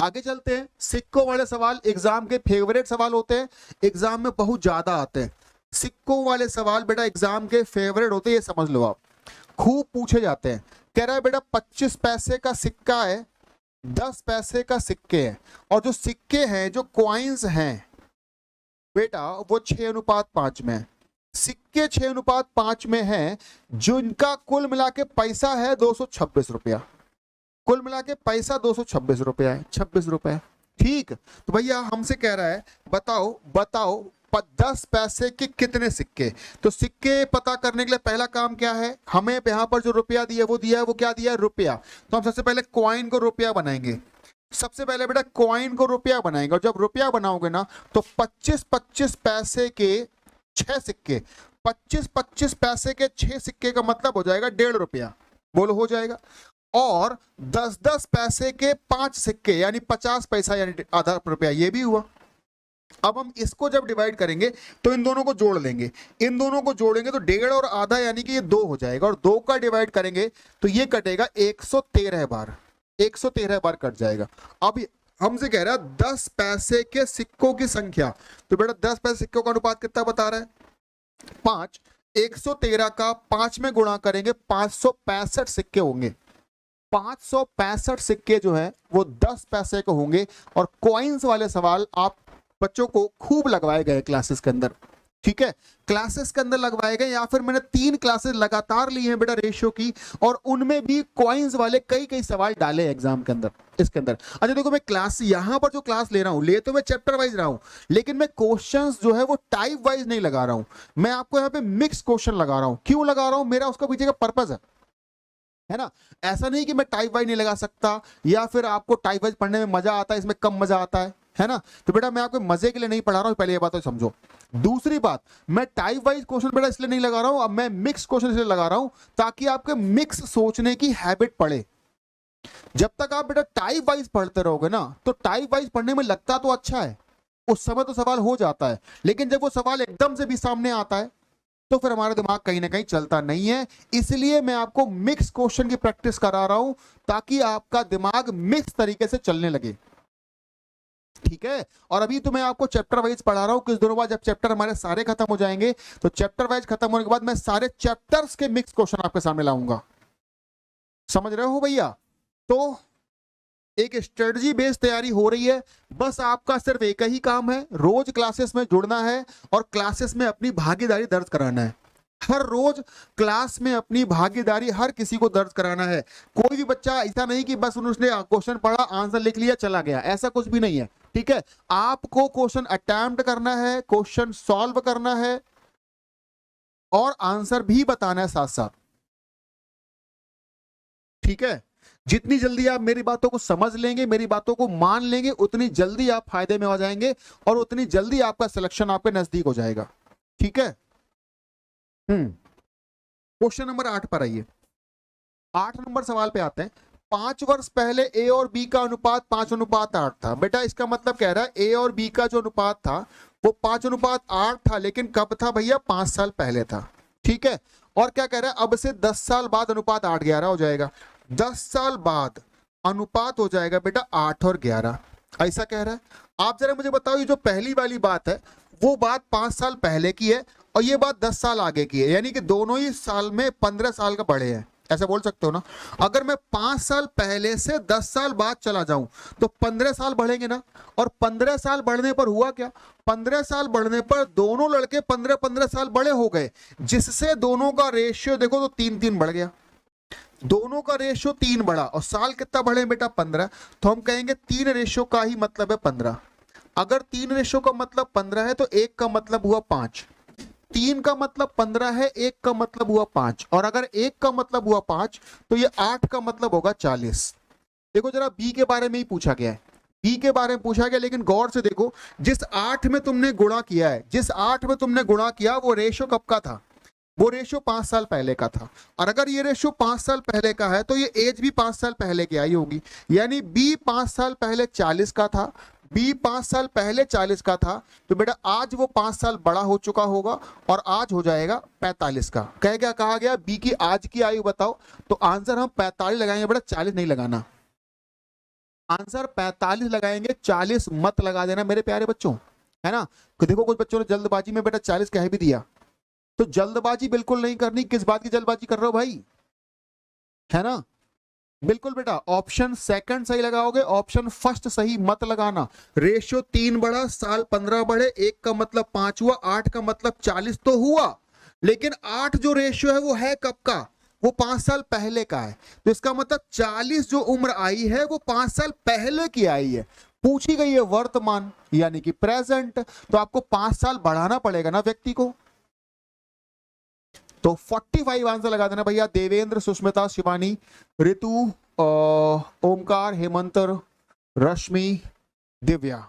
आगे चलते हैं। सिक्कों वाले सवाल एग्जाम के फेवरेट सवाल होते हैं, एग्जाम में बहुत ज्यादा आते हैं। सिक्कों वाले सवाल बेटा एग्जाम के फेवरेट होते हैं, ये समझ लो आप, खूब पूछे जाते हैं। कह रहा है बेटा 25 पैसे का सिक्का है, 10 पैसे का सिक्के हैं, और जो सिक्के हैं, जो कॉइन्स हैं बेटा वो 6:5 में है। सिक्के 6:5 में है, जो इनका कुल मिला के पैसा है 226 रुपया। कुल मिला के पैसा 226 रुपया है, 26 रुपए। ठीक, तो भैया हमसे कह रहा है बताओ 10 पैसे के कितने सिक्के। तो सिक्के पता करने के लिए पहला काम क्या है, हमें यहाँ पर जो रुपया दिया वो दिया है, वो क्या दिया है? रुपया। तो हम सबसे पहले कॉइन को रुपया बनाएंगे। सबसे पहले बेटा कॉइन को रुपया बनाएंगे, और जब रुपया बनाओगे ना तो 25-25 पैसे के 6 सिक्के, 25-25 पैसे के 6 सिक्के का मतलब हो जाएगा 1.5 रुपया। बोलो हो जाएगा। और 10-10 पैसे के 5 सिक्के यानी 50 पैसा यानी आधा रुपया, ये भी हुआ। अब हम इसको जब डिवाइड करेंगे तो इन दोनों को जोड़ लेंगे, इन दोनों को जोड़ेंगे तो 1.5 और आधा यानी कि ये 2 हो जाएगा, और 2 का डिवाइड करेंगे तो ये कटेगा 113 बार, 113 बार कट जाएगा। अब हमसे कह रहा है 10 पैसे के सिक्कों की संख्या, तो बेटा 10 पैसे सिक्कों का अनुपात कितना बता रहा है? 5। 113 का 5 में गुणा करेंगे 565 सिक्के होंगे। 565 सिक्के जो है वो 10 पैसे के होंगे। और कॉइन्स वाले सवाल आप बच्चों को खूब लगवाए गए क्लासेस के अंदर, ठीक है, क्लासेस के अंदर लगवाए गए, या फिर मैंने 3 क्लासेस लगातार ली हैं बेटा रेशियो की, और उनमें भी कॉइन्स वाले कई सवाल डाले एग्जाम के अंदर, इसके अंदर। अच्छा देखो, मैं क्लास यहां पर जो क्लास ले रहा हूं, ले तो मैं चैप्टर वाइज रहा हूं, लेकिन मैं क्वेश्चंस जो है वो टाइप वाइज नहीं लगा रहा हूं, मैं आपको यहाँ पे मिक्स क्वेश्चन लगा रहा हूं। क्यों लगा रहा हूं? मेरा उसका पीछे का पर्पज है ना। ऐसा नहीं कि मैं टाइप वाइज नहीं लगा सकता, या फिर आपको टाइप वाइज पढ़ने में मजा आता है, इसमें कम मजा आता है ना। तो बेटा मैं आपको मजे के लिए नहीं पढ़ा रहा हूं, पहले ये बात तो समझो। दूसरी बात, मैं टाइप वाइज क्वेश्चन बेटा इसलिए नहीं लगा रहा हूं, अब मैं मिक्स क्वेश्चन इसलिए लगा रहा हूं ताकि आपके मिक्स सोचने की हैबिट पड़े। जब तक आप बेटा टाइप वाइज पढ़ते रहोगे ना, तो टाइप वाइज पढ़ने में लगता तो अच्छा है, उस समय तो सवाल हो जाता है, लेकिन जब वो सवाल एकदम से भी सामने आता है तो फिर हमारा दिमाग कहीं ना कहीं चलता नहीं है। इसलिए मैं आपको मिक्स क्वेश्चन की प्रैक्टिस करा रहा हूं ताकि आपका दिमाग मिक्स तरीके से चलने लगे, ठीक है। और अभी तो मैं आपको चैप्टर वाइज पढ़ा रहा हूं। कुछ दिनों बाद जब चैप्टर हमारे सारे खत्म हो जाएंगे तो चैप्टर वाइज खत्म होने के बाद मैं सारे चैप्टर्स के मिक्स क्वेश्चन आपके सामने लाऊंगा। समझ रहे हो भैया? तो एक स्ट्रेटजी बेस्ड तैयारी हो रही है। बस आपका सिर्फ एक ही काम है, रोज क्लासेस में जुड़ना है और क्लासेस में अपनी भागीदारी दर्ज कराना है। हर रोज क्लास में अपनी भागीदारी हर किसी को दर्ज कराना है। कोई भी बच्चा ऐसा नहीं कि बस उसने क्वेश्चन पढ़ा, आंसर लिख लिया, चला गया, ऐसा कुछ भी नहीं है, ठीक है। आपको क्वेश्चन अटेम्प्ट करना है, क्वेश्चन सॉल्व करना है और आंसर भी बताना है साथ साथ, ठीक है। जितनी जल्दी आप मेरी बातों को समझ लेंगे, मेरी बातों को मान लेंगे, उतनी जल्दी आप फायदे में हो जाएंगे और उतनी जल्दी आपका सिलेक्शन आपके नजदीक हो जाएगा, ठीक है। क्वेश्चन नंबर 8 पर आइए। 8 नंबर सवाल पे आते हैं। 5 वर्ष पहले ए और बी का अनुपात 5:8 था। बेटा इसका मतलब कह रहा है ए और बी का जो अनुपात था वो 5:8 था, लेकिन कब था भैया? 5 साल पहले था, ठीक है। और क्या कह रहा है? अब से 10 साल बाद अनुपात 8:11 हो जाएगा। 10 साल बाद अनुपात हो जाएगा बेटा 8 और 11, ऐसा कह रहा है। आप जरा मुझे बताओ, ये जो पहली वाली बात है वो बात 5 साल पहले की है और ये बात 10 साल आगे की है, यानी कि दोनों ही साल में 15 साल का बढ़े हैं, ऐसा बोल सकते हो ना। अगर मैं 5 साल पहले से 10 साल बाद चला जाऊं तो 15 साल बढ़ेंगे ना। और 15 साल बढ़ने पर हुआ क्या? 15 साल बढ़ने पर दोनों लड़के 15-15 साल बड़े हो गए, जिससे दोनों का रेशियो देखो तो 3-3 बढ़ गया। दोनों का रेशियो 3 बढ़ा और साल कितना बढ़े बेटा? 15। तो हम कहेंगे 3 रेशियो का ही मतलब है 15। अगर 3 रेशियो का मतलब 15 है तो 1 का मतलब हुआ 5। 3 का मतलब 15 है, 1 का मतलब हुआ 5, और अगर 1 का मतलब हुआ 5 तो ये 8 का मतलब होगा 40। देखो जरा बी के बारे में ही पूछा गया है, बी के बारे में पूछा गया, लेकिन गौर से देखो, जिस 8 में तुमने गुणा किया है, जिस 8 में तुमने गुणा किया वो रेशियो कब का था? वो रेशियो 5 साल पहले का था। और अगर ये रेशियो 5 साल पहले का है तो ये एज भी 5 साल पहले की आई होगी, यानी बी 5 साल पहले 40 का था, बी 5 साल पहले 40 का था, तो बेटा आज वो 5 साल बड़ा हो चुका होगा और आज हो जाएगा 45 का। कहा गया बी की आज की आयु बताओ, तो आंसर हम 45 लगाएंगे बेटा, 40 नहीं लगाना। आंसर 45 लगाएंगे, 40 मत लगा देना मेरे प्यारे बच्चों, है ना। देखो कुछ बच्चों ने जल्दबाजी में बेटा 40 कह भी दिया, तो जल्दबाजी बिल्कुल नहीं करनी। किस बात की जल्दबाजी कर रहे हो भाई, है ना। बिल्कुल बेटा ऑप्शन सेकंड सही लगाओगे, ऑप्शन फर्स्ट सही मत लगाना। रेशियो 3 बढ़ा, साल 15 बढ़े, 1 का मतलब 5 हुआ, 8 का मतलब 40 तो हुआ, लेकिन 8 जो रेशियो है वो है कब का? वो 5 साल पहले का है। तो इसका मतलब 40 जो उम्र आई है वो 5 साल पहले की आई है। पूछी गई है वर्तमान यानी कि प्रेजेंट, तो आपको 5 साल बढ़ाना पड़ेगा ना व्यक्ति को। तो 45 आंसर लगा देना भैया। देवेंद्र, सुष्मिता, शिवानी, ऋतु, ओमकार, हेमंतर, रश्मि, दिव्या,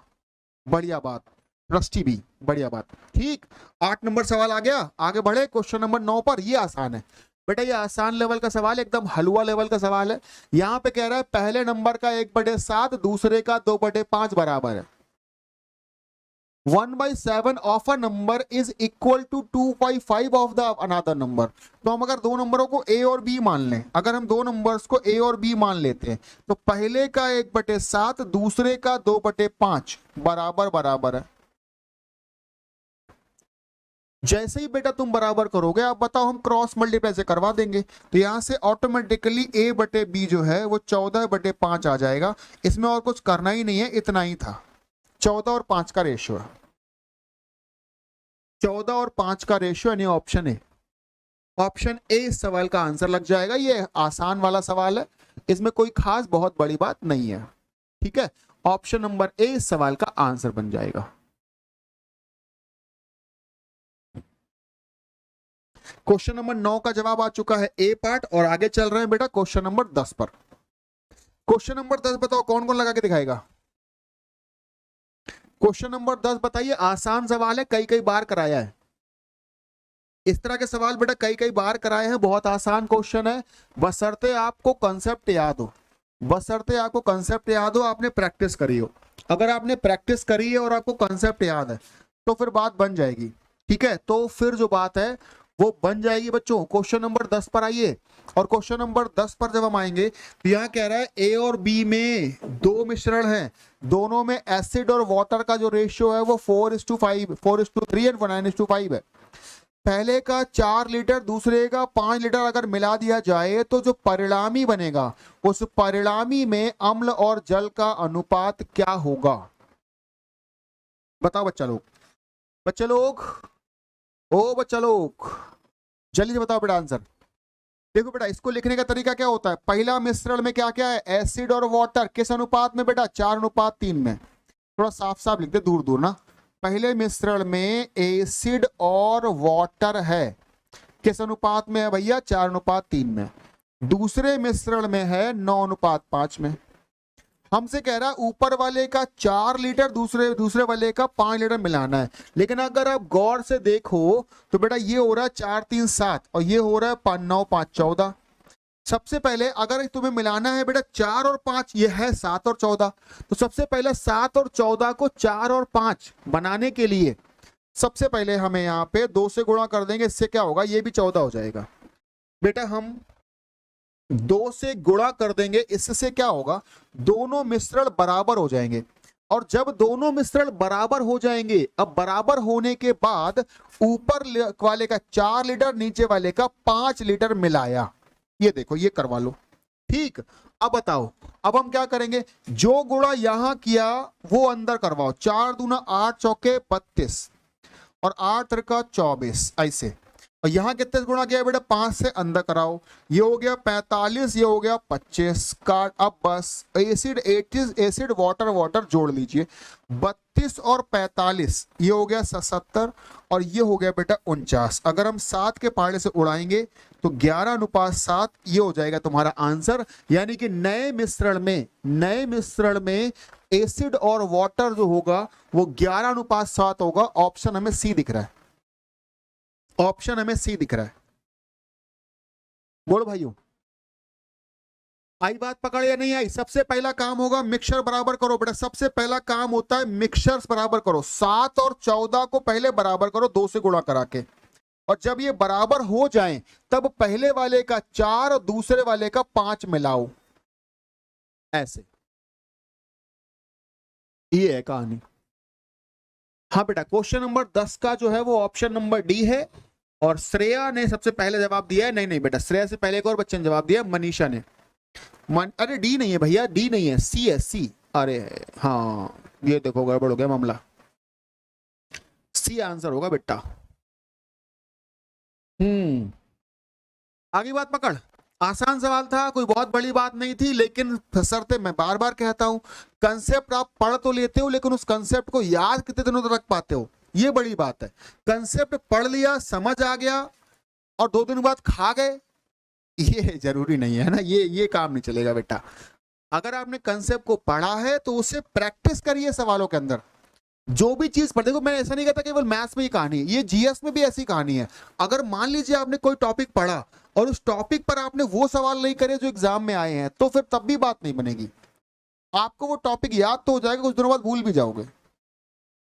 बढ़िया बात। ट्रस्टी भी, बढ़िया बात। ठीक, 8 नंबर सवाल आ गया। आगे बढ़े क्वेश्चन नंबर 9 पर। ये आसान है, बेटा ये आसान लेवल का सवाल है, एकदम हलवा लेवल का सवाल है। यहां पे कह रहा है पहले नंबर का 1/7 दूसरे का 2/5 बराबर है। 1/7 of a number is equal to 2/5 of the another number. तो हम अगर दो नंबरों को ए और बी मान लें, अगर हम दो नंबर्स को ए और बी मान लेते हैं तो पहले का 1/7 दूसरे का 2/5 बराबर बराबर है। जैसे ही बेटा तुम बराबर करोगे, आप बताओ हम क्रॉस मल्टीप्लाई से करवा देंगे, तो यहां से ऑटोमेटिकली a/b जो है वो 14/5 आ जाएगा। इसमें और कुछ करना ही नहीं है, इतना ही था। 14 और 5 का रेशियो है, 14 और 5 का रेशियो यानी ऑप्शन ए। ऑप्शन ए इस सवाल का आंसर लग जाएगा। ये आसान वाला सवाल है, इसमें कोई खास बहुत बड़ी बात नहीं है। ठीक है, ऑप्शन नंबर ए इस सवाल का आंसर बन जाएगा। क्वेश्चन नंबर 9 का जवाब आ चुका है ए पार्ट, और आगे चल रहे हैं बेटा क्वेश्चन नंबर 10 पर। क्वेश्चन नंबर 10 बताओ कौन कौन लगा के दिखाएगा। क्वेश्चन नंबर 10 बताइए, आसान सवाल है, कई कई बार कराया है। इस तरह के सवाल बेटा कई कई बार कराए हैं, बहुत आसान क्वेश्चन है, बशर्ते आपको कंसेप्ट याद हो, बशर्ते आपको कंसेप्ट याद हो, आपने प्रैक्टिस करी हो। अगर आपने प्रैक्टिस करी है और आपको कंसेप्ट याद है तो फिर बात बन जाएगी। ठीक है, तो फिर जो बात है वो बन जाएगी बच्चों। क्वेश्चन नंबर 10 पर आइए, और क्वेश्चन नंबर 10 पर जब हम आएंगे तो यहाँ कह रहा है ए और बी में दो मिश्रण हैं, दोनों में एसिड और वाटर का जो रेशियो है वो 4:5, 4:3 एंड 9:5 है। पहले का 4 लीटर दूसरे का 5 लीटर अगर मिला दिया जाए तो जो परिणामी बनेगा उस परिणामी में अम्ल और जल का अनुपात क्या होगा। बताओ बच्चा लोग, बच्चे लोग, ओ बच्चा लोग, जल्दी से बताओ बेटा आंसर। देखो बेटा इसको लिखने का तरीका क्या होता है, पहला मिश्रण में क्या क्या है, एसिड और वाटर, किस अनुपात में बेटा, 4:3 में। थोड़ा साफ साफ लिखते, दूर दूर ना। पहले मिश्रण में एसिड और वाटर है, किस अनुपात में है भैया, 4:3 में। दूसरे मिश्रण में है 9:5 में। हमसे कह रहा है ऊपर वाले का 4 लीटर दूसरे वाले का 5 लीटर मिलाना है, लेकिन अगर आप गौर से देखो तो बेटा ये हो रहा है 4 3 7 और ये हो रहा है 5 9 5 14। सबसे पहले अगर तुम्हें मिलाना है बेटा 4 और 5, ये है 7 और 14, तो सबसे पहले 7 और 14 को 4 और 5 बनाने के लिए सबसे पहले हमें यहाँ पे 2 से गुणा कर देंगे। इससे क्या होगा, ये भी 14 हो जाएगा। बेटा हम 2 से गुणा कर देंगे, इससे क्या होगा, दोनों मिश्रण बराबर हो जाएंगे। और जब दोनों मिश्रण बराबर हो जाएंगे, अब बराबर होने के बाद ऊपर वाले का 4 लीटर नीचे वाले का 5 लीटर मिलाया, ये देखो ये करवा लो। ठीक, अब बताओ, अब हम क्या करेंगे, जो गुणा यहां किया वो अंदर करवाओ। 4 दूना 8 चौके 32 और 8 त्रिका 24, ऐसे। और यहां कितने गुणा किया बेटा, 5 से अंदर कराओ, ये हो गया 45, ये हो गया 25 का। अब बस एसिड एसिड वाटर वाटर जोड़ लीजिए, 32 और 45 ये हो गया 77 और ये हो गया बेटा 49। अगर हम 7 के पहाड़े से उड़ाएंगे तो 11:7 ये हो जाएगा तुम्हारा आंसर। यानी कि नए मिश्रण में एसिड और वाटर जो होगा वो 11:7 होगा। ऑप्शन हमें सी दिख रहा है, ऑप्शन हमें सी दिख रहा है। बोलो भाइयों, आई बात पकड़ या नहीं आई। सबसे पहला काम होगा मिक्सचर बराबर करो बेटा, सबसे पहला काम होता है मिक्सचर्स बराबर करो। 7 और 14 को पहले बराबर करो 2 से गुणा करा के, और जब ये बराबर हो जाएं तब पहले वाले का 4 और दूसरे वाले का 5 मिलाओ, ऐसे। ये है कहानी। हाँ बेटा, क्वेश्चन नंबर 10 का जो है वो ऑप्शन नंबर डी है, और श्रेया ने सबसे पहले जवाब दिया है। नहीं बेटा, श्रेया से पहले एक और बच्चे ने जवाब दिया, मनीषा ने। अरे डी नहीं है भैया, डी नहीं है, सी है, सी। अरे हाँ, ये देखो गड़बड़ हो गया मामला, सी आंसर होगा बेटा। आगे बात पकड़। आसान सवाल था, कोई बहुत बड़ी बात नहीं थी, लेकिन शर्ते मैं बार बार कहता हूं, कंसेप्ट आप पढ़ तो लेते हो लेकिन उस कंसेप्ट को याद कितने दिनों तक रख पाते हो, ये बड़ी बात है। कंसेप्ट पढ़ लिया, समझ आ गया और 2 दिन बाद खा गए, ये जरूरी नहीं है ना, ये काम नहीं चलेगा बेटा। अगर आपने कंसेप्ट को पढ़ा है तो उसे प्रैक्टिस करिए सवालों के अंदर। जो भी चीज पढ़, देखो मैं ऐसा नहीं कहता केवल मैथ्स में ही कहानी है, ये जीएस में भी ऐसी कहानी है। अगर मान लीजिए आपने कोई टॉपिक पढ़ा और उस टॉपिक पर आपने वो सवाल नहीं करे जो एग्जाम में आए हैं, तो फिर तब भी बात नहीं बनेगी। आपको वो टॉपिक याद तो हो जाएगा, कुछ दिनों बाद भूल भी जाओगे।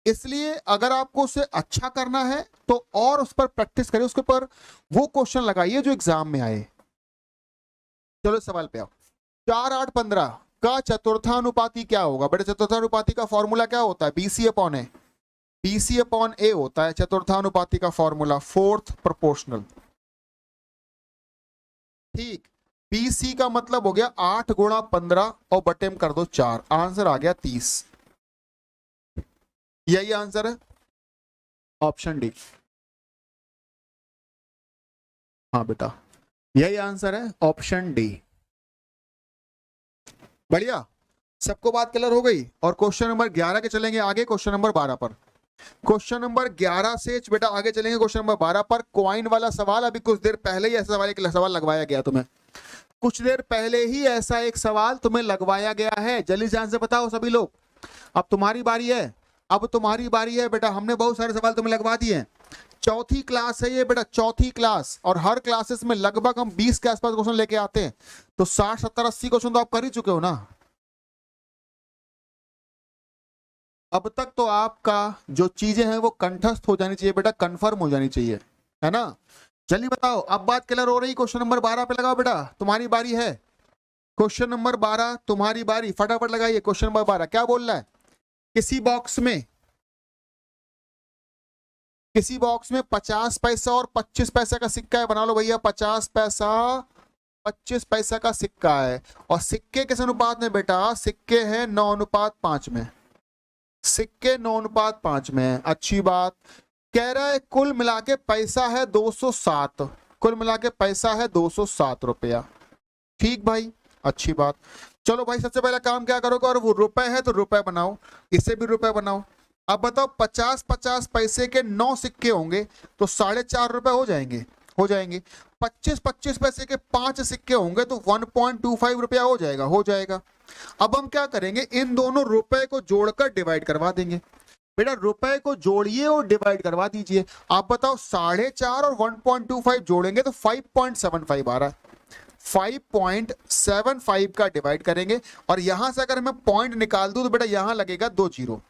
इसलिए अगर आपको उसे अच्छा करना है तो और उस पर प्रैक्टिस करिए, उसके ऊपर वो क्वेश्चन लगाइए जो एग्जाम में आए। चलो सवाल पे आओ। 4, 8, 15 का चतुर्थानुपाती क्या होगा? बेटे चतुर्थानुपाती का फॉर्मूला क्या होता है? BC अपॉन ए, BC अपॉन ए होता है चतुर्थानुपाती का फॉर्मूला, फोर्थ प्रोपोर्शनल। ठीक, BC का मतलब हो गया 8 गुणा 15 और बटे में कर दो 4, आंसर आ गया 30। यही आंसर है, ऑप्शन डी। हाँ बेटा यही आंसर है, ऑप्शन डी। बढ़िया, सबको बात क्लियर हो गई। और क्वेश्चन नंबर 11 के चलेंगे आगे, क्वेश्चन नंबर 12 पर। क्वेश्चन नंबर 11 से बेटा आगे चलेंगे क्वेश्चन नंबर 12 पर। कॉइन वाला सवाल, अभी कुछ देर पहले ही ऐसा सवाल एक सवाल लगवाया गया तुम्हें, कुछ देर पहले ही ऐसा एक सवाल तुम्हें लगवाया गया है। जल्दी से आंसर बताओ सभी लोग, अब तुम्हारी बारी है, अब तुम्हारी बारी है बेटा। हमने बहुत सारे सवाल तुम्हें लगवा दिए हैं। चौथी क्लास है ये बेटा, चौथी क्लास, और हर क्लासेस में लगभग हम 20 के आसपास क्वेश्चन लेके आते हैं, तो 60, 70, 80 क्वेश्चन तो आप कर ही चुके हो ना। अब तक तो आपका जो चीजें हैं वो कंठस्थ हो जानी चाहिए बेटा, कंफर्म हो जानी चाहिए, है ना। चलिए बताओ, अब बात क्लियर हो रही। क्वेश्चन नंबर 12 पे लगाओ बेटा, तुम्हारी बारी है। क्वेश्चन नंबर 12 तुम्हारी बारी, फटाफट लगाइए। क्वेश्चन नंबर 12 क्या बोल रहा है? किसी बॉक्स में 50 पैसा और 25 पैसा का सिक्का है, बना लो भैया। 50 पैसा 25 पैसा का सिक्का है, और सिक्के किस अनुपात में बेटा? सिक्के हैं 9:5 में, सिक्के 9:5 में। अच्छी बात। कह रहा है कुल मिला के पैसा है 207, कुल मिला के पैसा है 207 रुपया। ठीक भाई, अच्छी बात। चलो भाई, सबसे पहला काम क्या करोगे? और वो रुपए है तो रुपए बनाओ, इसे भी रुपए बनाओ। अब बताओ 50-50 पैसे के 9 सिक्के होंगे तो 4.5 रुपए हो जाएंगे, हो जाएंगे। 25-25 पैसे के 5 सिक्के होंगे तो 1.25 रुपया हो जाएगा, हो जाएगा। अब हम क्या करेंगे? इन दोनों रुपए को जोड़कर डिवाइड करवा देंगे। बेटा रुपए को जोड़िए और डिवाइड करवा दीजिए। आप बताओ 4.5 और 1.25 जोड़ेंगे तो 5.75 आ रहा है। 5.75 का डिवाइड करेंगे, और यहां से अगर मैं पॉइंट निकाल दूं तो बेटा यहां लगेगा 2 जीरो।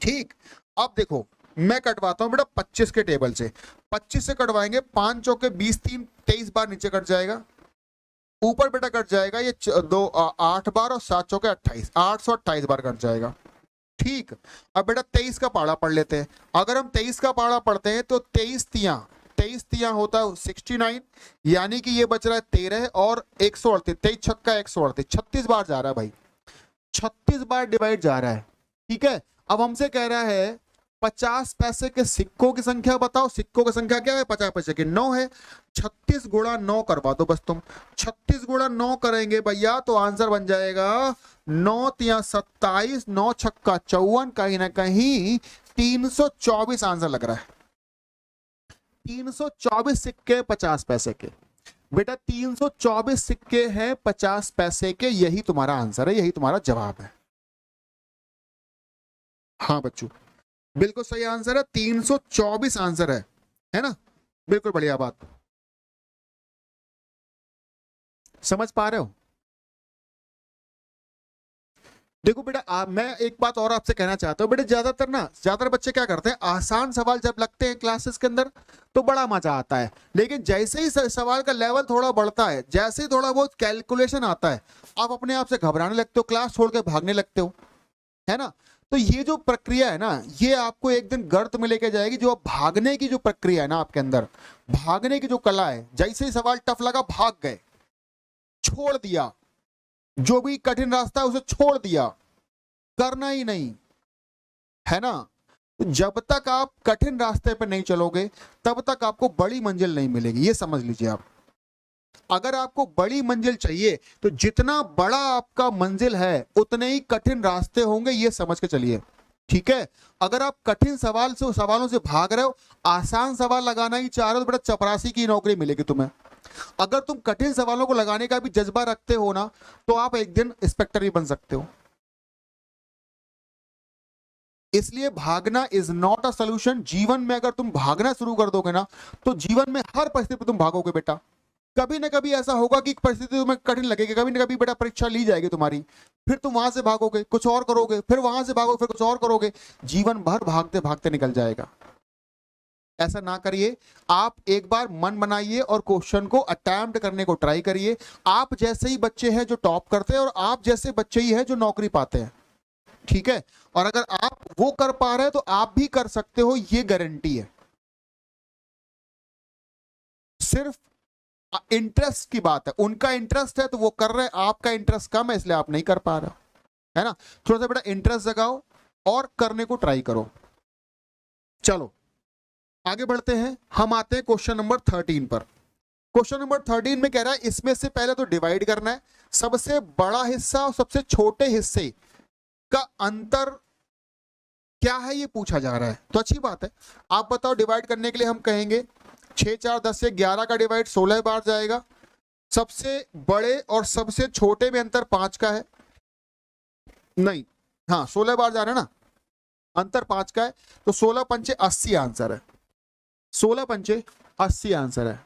ठीक, अब देखो मैं कटवाता हूं बेटा 25 के टेबल से। 25 से कटवाएंगे, 5 चौके 20, 3 23 बार नीचे कट जाएगा, ऊपर बेटा कट जाएगा ये 8 बार, और 7 चौके 28, 828 बार कट जाएगा। ठीक, अब बेटा 23 का पाड़ा पढ़ लेते हैं। अगर हम 23 का पाड़ा पढ़ते हैं तो 23 तियां होता है 69, यानी कि ये बच रहा है 13 और 138, 23 छक्का 138, 36 बार जा रहा है भाई, 36 बार डिवाइड जा रहा है। ठीक है, अब हमसे कह रहा है 50 पैसे के सिक्कों की संख्या बताओ। सिक्कों की संख्या क्या है? 50 पैसे की 9 है। 36 गुणा 9 करवा दो बस तुम। 36 गुणा 9 करेंगे भैया तो आंसर बन जाएगा 9 तिया 27, 9 छक्का 54, कहीं ना कहीं 324 आंसर लग रहा है। 324 सिक्के 50 पैसे के, बेटा 324 सिक्के हैं 50 पैसे के, यही तुम्हारा आंसर है, यही तुम्हारा जवाब है। हाँ बच्चों, बिल्कुल सही आंसर है, 324 आंसर है ना। बिल्कुल बढ़िया बात, समझ पा रहे हो? देखो बेटा मैं एक बात और आपसे कहना चाहता हूँ बेटा, ज्यादातर बच्चे क्या करते हैं, आसान सवाल जब लगते हैं क्लासेस के अंदर तो बड़ा मजा आता है, लेकिन जैसे ही सवाल का लेवल थोड़ा बढ़ता है, जैसे ही थोड़ा बहुत कैलकुलेशन आता है, आप अपने आप से घबराने लगते हो, क्लास छोड़ के भागने लगते हो, है ना। तो ये जो प्रक्रिया है ना, ये आपको एक दिन गर्त में लेके जाएगी। जो भागने की जो प्रक्रिया है ना आपके अंदर, भागने की जो कला है, जैसे ही सवाल टफ लगा भाग गए, छोड़ दिया, जो भी कठिन रास्ता है उसे छोड़ दिया, करना ही नहीं, है ना। जब तक आप कठिन रास्ते पर नहीं चलोगे तब तक आपको बड़ी मंजिल नहीं मिलेगी, ये समझ लीजिए आप। अगर आपको बड़ी मंजिल चाहिए तो जितना बड़ा आपका मंजिल है उतने ही कठिन रास्ते होंगे, ये समझ के चलिए, ठीक है। अगर आप कठिन सवालों से भाग रहे हो, आसान सवाल लगाना ही चाह रहे हो तो बड़ा चपरासी की नौकरी मिलेगी तुम्हें। अगर तुम कठिन सवालों को लगाने का भी जज्बा रखते हो ना, तो आप एक दिन इंस्पेक्टर भी बन सकते हो। इसलिए भागना इज नॉट अ सोल्यूशन। जीवन में अगर तुम भागना शुरू कर दोगे ना, तो जीवन में हर परिस्थिति में तुम भागोगे बेटा। कभी ना कभी ऐसा होगा कि परिस्थिति तुम्हें कठिन लगेगी, कभी ना कभी बेटा परीक्षा ली जाएगी तुम्हारी, फिर तुम वहां से भागोगे, कुछ और करोगे, फिर वहां से भागोगे, फिर कुछ और करोगे, जीवन भर भागते भागते निकल जाएगा। ऐसा ना करिए। आप एक बार मन बनाइए और क्वेश्चन को अटेम्प्ट करने को ट्राई करिए। आप जैसे ही बच्चे हैं जो टॉप करते हैं, और आप जैसे बच्चे ही हैं जो नौकरी पाते हैं, ठीक है। और अगर आप वो कर पा रहे हैं तो आप भी कर सकते हो, ये गारंटी है। सिर्फ इंटरेस्ट की बात है, उनका इंटरेस्ट है तो वो कर रहे हैं, आपका इंटरेस्ट कम है इसलिए आप नहीं कर पा रहे, है ना। थोड़ा सा बेटा इंटरेस्ट जगाओ और करने को ट्राई करो। चलो आगे बढ़ते हैं, हम आते हैं क्वेश्चन नंबर 13 पर। क्वेश्चन नंबर 13 में कह रहा है इसमें से पहले तो डिवाइड करना है, सबसे बड़ा हिस्सा और सबसे छोटे हिस्से का अंतर क्या है ये पूछा जा रहा है। तो अच्छी बात है, आप बताओ। डिवाइड करने के लिए हम कहेंगे 6 4 10 से 11 का डिवाइड 16 बार जाएगा। सबसे बड़े और सबसे छोटे में अंतर 5 का है, नहीं, हाँ 16 बार जा रहा है ना, अंतर 5 का है, तो 16 पंचे 80 आंसर है। 16 पंचे 80 आंसर है।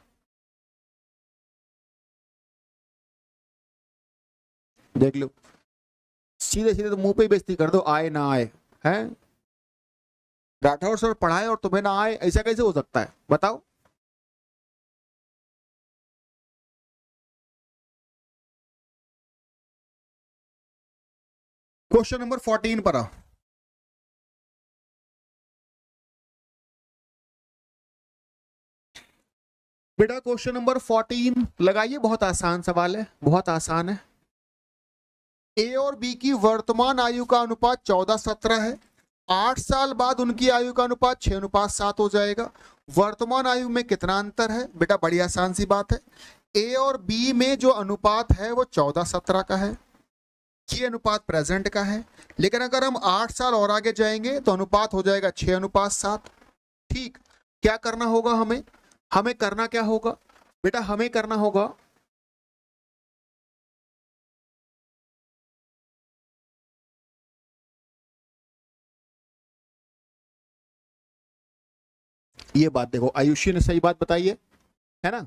देख लो, सीधे सीधे तो मुंह पे ही बेइज्जती कर दो, आए ना आए हैं। राठौर सर पढ़ाए और तुम्हें ना आए, ऐसा कैसे हो सकता है बताओ। क्वेश्चन नंबर 14 पर आओ। बेटा क्वेश्चन नंबर 14 लगाइए, बहुत आसान सवाल है, बहुत आसान है। ए और बी की वर्तमान आयु का अनुपात 14:17 है। 8 साल बाद उनकी आयु का अनुपात 6:7 हो जाएगा। वर्तमान आयु में कितना अंतर है? बेटा बड़ी आसान सी बात है, ए और बी में जो अनुपात है वो 14:17 का है, ये अनुपात प्रेजेंट का है। लेकिन अगर हम 8 साल और आगे जाएंगे तो अनुपात हो जाएगा 6:7। ठीक, क्या करना होगा हमें? हमें करना क्या होगा बेटा? हमें करना होगा, ये बात देखो, आयुषी ने सही बात बताई है ना।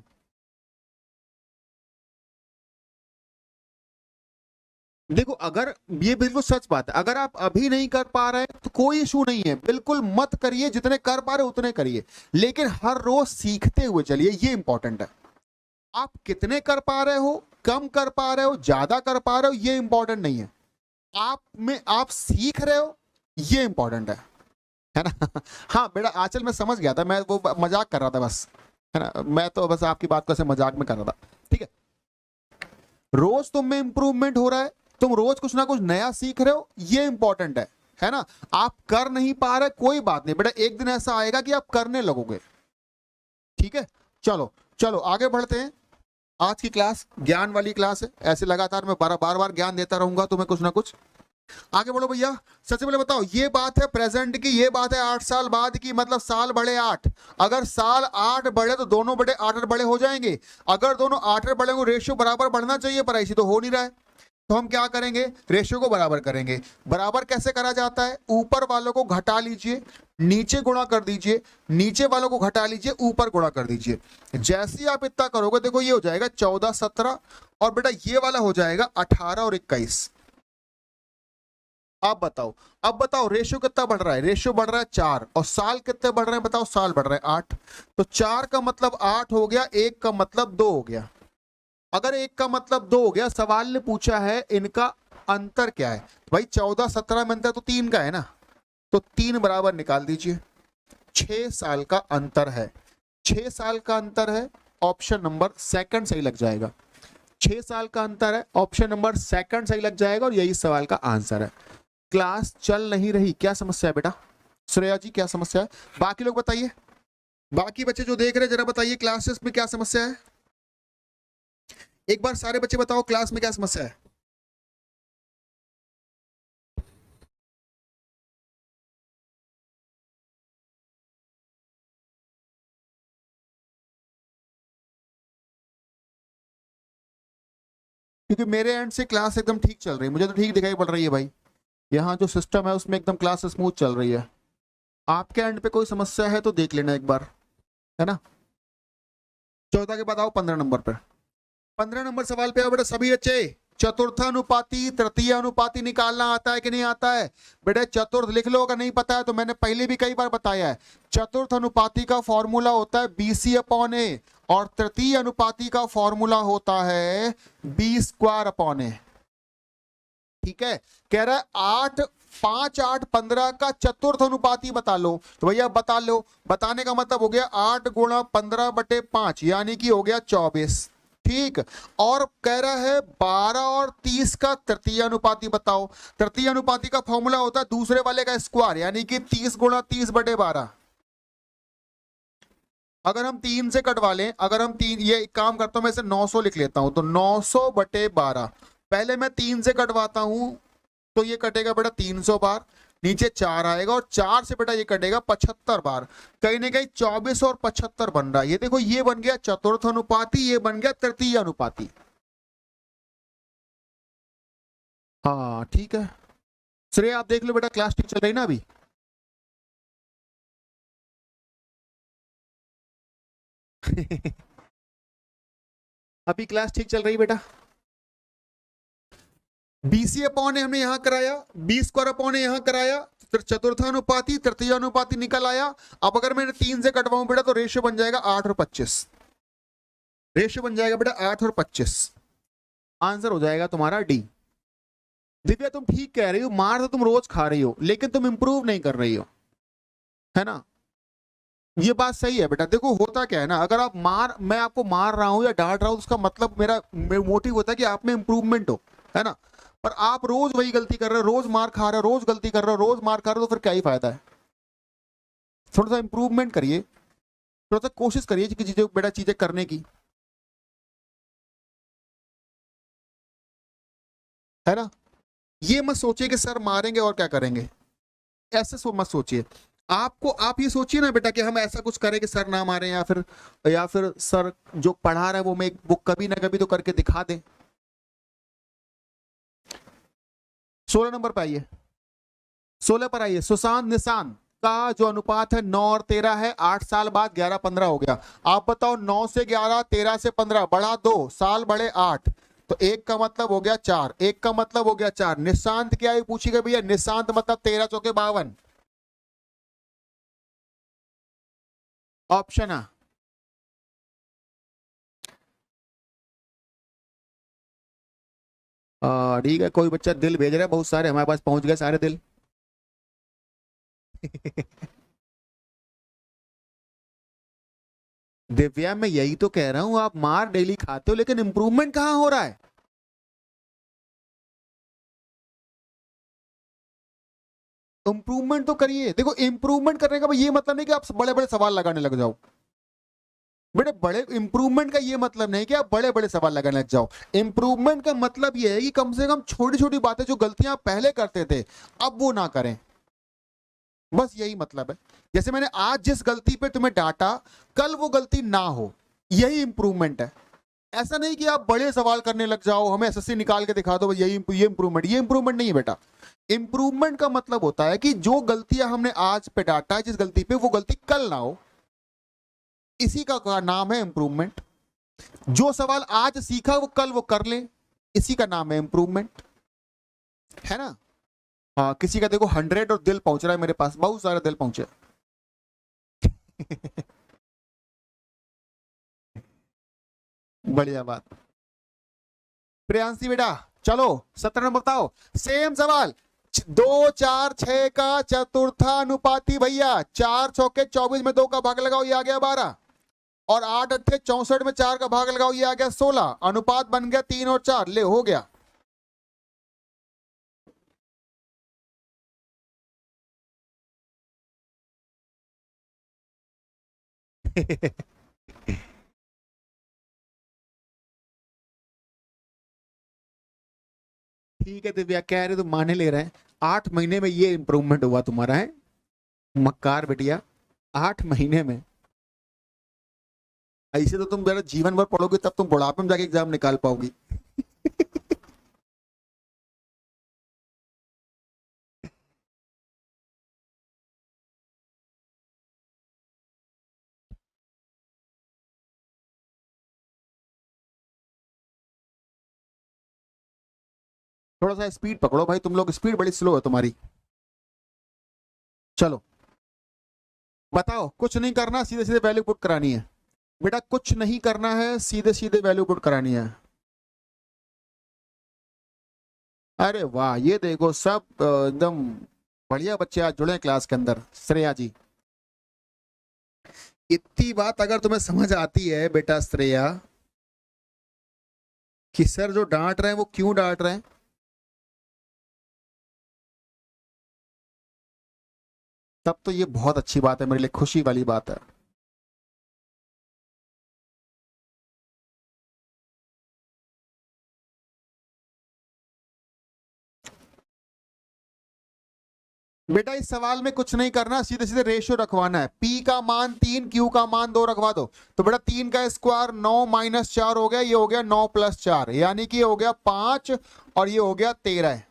देखो अगर, ये बिल्कुल सच बात है, अगर आप अभी नहीं कर पा रहे तो कोई इशू नहीं है, बिल्कुल मत करिए, जितने कर पा रहे उतने करिए, लेकिन हर रोज सीखते हुए चलिए, ये इंपॉर्टेंट है। आप कितने कर पा रहे हो, कम कर पा रहे हो, ज्यादा कर पा रहे हो, ये इंपॉर्टेंट नहीं है। आप में आप सीख रहे हो, ये इंपॉर्टेंट है ना। हाँ बेटा आंचल मैं समझ गया था, मैं वो मजाक कर रहा था बस, है ना, मैं तो बस आपकी बात को ऐसे मजाक में कर रहा था, ठीक है। रोज तुम में इंप्रूवमेंट हो रहा है, तुम रोज कुछ ना कुछ नया सीख रहे हो, ये इंपॉर्टेंट है ना। आप कर नहीं पा रहे कोई बात नहीं बेटा, एक दिन ऐसा आएगा कि आप करने लगोगे, ठीक है। चलो चलो आगे बढ़ते हैं। आज की क्लास ज्ञान वाली क्लास है, ऐसे लगातार मैं बार बार ज्ञान देता रहूंगा तुम्हें कुछ ना कुछ। आगे बढ़ो भैया। सबसे पहले बताओ, ये बात है प्रेजेंट की, ये बात है 8 साल बाद की, मतलब साल बढ़े 8। अगर साल 8 बढ़े तो दोनों बड़े 8 बड़े हो जाएंगे। अगर दोनों 8 बड़े हो, रेशियो बराबर बढ़ना चाहिए, पर ऐसी तो हो नहीं रहा है। तो हम क्या करेंगे? रेशियो को बराबर करेंगे। बराबर कैसे करा जाता है? ऊपर वालों को घटा लीजिए, नीचे गुणा कर दीजिए, नीचे वालों को घटा लीजिए, ऊपर गुणा कर दीजिए। जैसे ही आप इतना करोगे देखो ये हो जाएगा 14 17, और बेटा ये वाला हो जाएगा 18 और 21। अब बताओ रेशियो कितना बढ़ रहा है? रेशियो बढ़ रहा है 4, और साल कितने बढ़ रहे हैं बताओ? साल बढ़ रहे हैं 8। तो 4 का मतलब 8 हो गया, 1 का मतलब 2 हो गया। अगर 1 का मतलब 2 हो गया, सवाल ने पूछा है इनका अंतर क्या है, भाई 14 17 में अंतर तो 3 का है ना, तो 3 बराबर निकाल दीजिए। 6 साल का अंतर है, 6 साल का अंतर है, ऑप्शन नंबर सेकंड सही लग जाएगा। 6 साल का अंतर है, ऑप्शन नंबर सेकंड सही लग जाएगा, और यही सवाल का आंसर है। क्लास चल नहीं रही, क्या समस्या है बेटा? श्रेया जी क्या समस्या है? बाकी लोग बताइए, बाकी बच्चे जो देख रहे हैं जरा बताइए क्लासेस में क्या समस्या है। एक बार सारे बच्चे बताओ क्लास में क्या समस्या है। क्योंकि मेरे एंड से क्लास एकदम ठीक चल रही है, मुझे तो ठीक दिखाई पड़ रही है भाई, यहाँ जो सिस्टम है उसमें एकदम क्लास स्मूथ चल रही है। आपके एंड पे कोई समस्या है तो देख लेना एक बार, है ना। 14 के बाद आओ 15 नंबर पे। 15 नंबर सवाल पे आओ बेटा सभी बच्चे। चतुर्थानुपाती तृतीय अनुपाती निकालना आता है कि नहीं आता है? बेटा चतुर्थ लिख लो, अगर नहीं पता है तो मैंने पहले भी कई बार बताया है। चतुर्थ अनुपाती का फॉर्मूला होता है BC/A और तृतीय अनुपाती का फॉर्मूला होता है B² ठीक है। कह रहा है 8 5 8 15 का चतुर्थ अनुपाती बता लो, तो भैया बता लो। बताने का मतलब हो गया 8 गुणा 15/5 यानी कि हो गया 24 ठीक। और कह रहा है 12 और 30 का तृतीय अनुपाती बताओ। तृतीय अनुपाती का फॉर्मूला होता है दूसरे वाले का स्क्वायर यानी कि 30 गुणा 30/12। अगर हम 3 से कटवा लें, अगर हम 3 ये एक काम करता हूं मैं इसे 900 लिख लेता हूं, तो 900/12 पहले मैं 3 से कटवाता हूं तो ये कटेगा बेटा 300 बार, नीचे 4 आएगा और 4 से बेटा ये कटेगा 75 बार। कहीं ना कहीं 24 और 75 बन रहा है। ये देखो ये बन गया चतुर्थ अनुपाती, ये बन गया तृतीय अनुपाती। हाँ ठीक है। श्रेय आप देख लो बेटा, क्लास ठीक चल रही ना अभी? अभी क्लास ठीक चल रही बेटा। BC/A हमने यहां कराया, B² यहां कराया, चतुर्थानुपाती तृतीय अनुपाती निकल आया। अब अगर मैंने 3 से कटवाऊं बेटा तो रेशियो बन जाएगा 8 और 25। रेशियो बन जाएगा बेटा 8 और 25। आंसर हो जाएगा तुम्हारा डी। दिव्या तुम ठीक कह रही हो, मार तो तुम रोज खा रही हो लेकिन तुम इंप्रूव नहीं कर रही हो, है ना। ये बात सही है बेटा। देखो होता क्या है ना, अगर आप मैं आपको मार रहा हूं या डांट रहा हूं उसका मतलब मेरा मोटिव होता है कि आप में इंप्रूवमेंट हो, है ना। पर आप रोज वही गलती कर रहे हो, रोज मार खा रहे हो, रोज गलती कर रहे हो, रोज मार खा रहे हो, तो फिर क्या ही फायदा है। थोड़ा सा इंप्रूवमेंट करिए, थोड़ा सा कोशिश करिए कि चीजें बेटा चीजें करने की, है ना। ये मत सोचिए कि सर मारेंगे और क्या करेंगे, ऐसे मत सोचिए। आपको आप ये सोचिए ना बेटा कि हम ऐसा कुछ करें कि सर ना मारें, या फिर सर जो पढ़ा रहा है वो कभी ना कभी तो करके दिखा दें। 16 नंबर पे आइए, 16 पर आइए। सुशांत निशांत का जो अनुपात है 9 और 13 है, 8 साल बाद 11-15 हो गया। आप बताओ 9 से 11, 13 से 15 बढ़ा 2 साल बढ़े 8, तो एक का मतलब हो गया 4, एक का मतलब हो गया 4। निशांत क्या पूछेगा भैया? निशांत मतलब 13 चौके 52, ऑप्शन है। ठीक है, कोई बच्चा दिल भेज रहा है, बहुत सारे हमारे पास पहुंच गए सारे दिल। दिव्या मैं यही तो कह रहा हूं, आप मार डेली खाते हो लेकिन इंप्रूवमेंट कहां हो रहा है? इंप्रूवमेंट तो करिए। देखो इंप्रूवमेंट करने का ये मतलब नहीं कि आप बड़े बड़े सवाल लगाने लग जाओ बेटे। बड़े इंप्रूवमेंट का ये मतलब नहीं कि आप बड़े बड़े सवाल लगाने लग जाओ। इंप्रूवमेंट का मतलब ये है कि कम से कम छोटी छोटी बातें जो गलतियां आप पहले करते थे अब वो ना करें, बस यही मतलब है। जैसे मैंने आज जिस गलती पे तुम्हें डांटा कल वो गलती ना हो, यही इंप्रूवमेंट है। ऐसा नहीं कि आप बड़े सवाल करने लग जाओ, हमें SSC निकाल के दिखा दो, ये इंप्रूवमेंट, ये इंप्रूवमेंट नहीं है बेटा। इंप्रूवमेंट का मतलब होता है कि जो गलतियां हमने आज पे डांटा, जिस गलती पे, वो गलती कल ना हो, इसी का नाम है इंप्रूवमेंट। जो सवाल आज सीखा वो कल वो कर ले, इसी का नाम है इंप्रूवमेंट, है ना। हाँ किसी का देखो 100 और दिल पहुंच रहा है, मेरे पास बहुत सारे दिल पहुंचे। बढ़िया बात। प्रियांशी बेटा चलो 17 नंबर बताओ। सेम सवाल, 2 4 6 का चतुर्थानुपाती भैया, 4 चौके 24 में 2 का भाग लगाओ, ये आ गया 12, और 8 अट्ठे 64 में 4 का भाग लगाओ, ये आ गया 16। अनुपात बन गया 3 और 4, ले हो गया। ठीक है दिव्या, कह रहे तो माने ले रहे हैं। 8 महीने में ये इंप्रूवमेंट हुआ तुम्हारा, है मक्कार बेटिया, 8 महीने में। ऐसे तो तुम मेरा जीवन भर पढ़ोगे तब तुम बुढ़ापे में जाके एग्जाम निकाल पाओगी। थोड़ा सा स्पीड पकड़ो भाई, तुम लोग स्पीड बड़ी स्लो है तुम्हारी। चलो बताओ, कुछ नहीं करना, सीधे सीधे वैल्यू पुट करानी है बेटा, कुछ नहीं करना है, सीधे सीधे वैल्यू पुट करानी है। अरे वाह, ये देखो सब एकदम बढ़िया बच्चे आज जुड़े हैं क्लास के अंदर। श्रेया जी, इतनी बात अगर तुम्हें समझ आती है बेटा श्रेया कि सर जो डांट रहे हैं वो क्यों डांट रहे हैं, तब तो ये बहुत अच्छी बात है, मेरे लिए खुशी वाली बात है। बेटा इस सवाल में कुछ नहीं करना, सीधे सीधे रेशियो रखवाना है। P का मान 3, Q का मान 2 रखवा दो। तो बेटा 3 का स्क्वायर 9 माइनस 4 हो गया, ये हो गया 9 प्लस 4, यानी कि ये हो गया 5 और ये हो गया 13।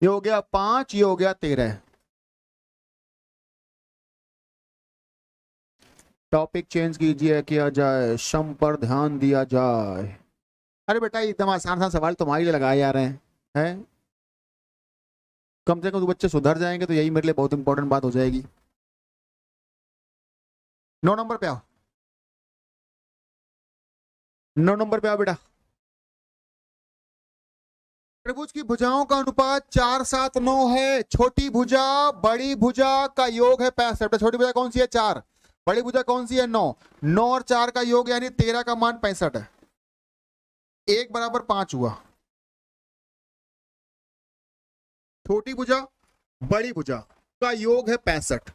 ये हो गया 5, ये हो गया 13। टॉपिक चेंज कीजिए, किया जाए, सम पर ध्यान दिया जाए। अरे बेटा एकदम आसान आसान सवाल तुम्हारे लिए लगाए जा रहे हैं। कम से कम दो बच्चे सुधर जाएंगे तो यही मेरे लिए बहुत इंपॉर्टेंट बात हो जाएगी। 9 नंबर पे आओ, 9 नंबर पे आओ बेटा। त्रिभुज की भुजाओं का अनुपात 4, 7, 9 है। छोटी भुजा बड़ी भुजा का योग है 65। छोटी भुजा कौन सी है? 4। बड़ी भुजा कौन सी है? 9। 9 और 4 का योग यानी 13 का मान 65 है। 1 बराबर 5 हुआ। छोटी भुजा बड़ी भुजा का योग है 65,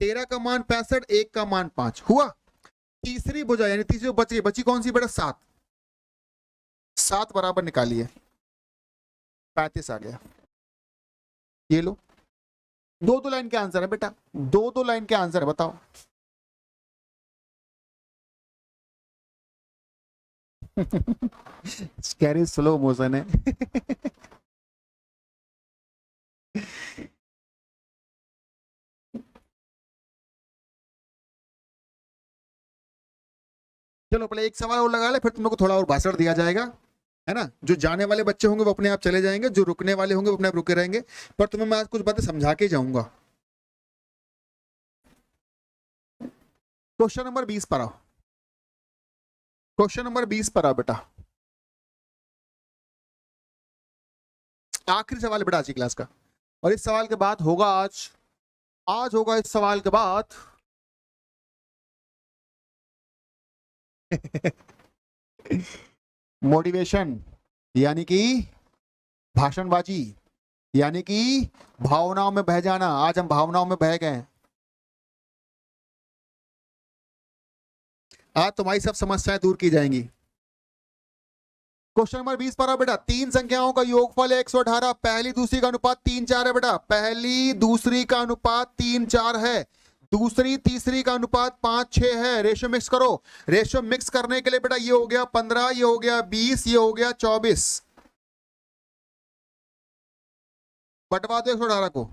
13 का मान 65, 1 का मान 5 हुआ। तीसरी भुजा यानी तीसरी बच गई, बची कौन सी बेटा? 7। 7 बराबर निकालिए, 35 आ गया। ये लो, 2-2 लाइन के आंसर है बेटा, 2-2 लाइन के आंसर है, बताओ। कैरी स्लो मोशन है। चलो पहले एक सवाल और लगा ले, फिर तुम लोग को थोड़ा और भाषण दिया जाएगा, है ना। जो जाने वाले बच्चे होंगे वो अपने आप चले जाएंगे, जो रुकने वाले होंगे वो अपने आप रुके रहेंगे, पर तुम्हें मैं आज कुछ बातें समझा के जाऊंगा। क्वेश्चन नंबर 20 पर आओ, क्वेश्चन नंबर 20 पर आओ बेटा। आखिरी सवाल बेटा आज की क्लास का, और इस सवाल के बाद होगा आज होगा इस सवाल के बाद मोटिवेशन, यानी कि भाषणबाजी, यानी कि भावनाओं में बह जाना। आज हम भावनाओं में बह गए। आज तुम्हारी सब समस्याएं दूर की जाएंगी। क्वेश्चन नंबर 20 पर आओ बेटा। 3 संख्याओं का योगफल 118, पहली दूसरी का अनुपात 3-4 है बेटा। पहली दूसरी का अनुपात 3-4 है, दूसरी तीसरी का अनुपात 5-6 है। रेशियो मिक्स करो। रेशियो मिक्स करने के लिए बेटा ये हो गया 15, ये हो गया 20, ये हो गया 24। बटवा दो 118 को।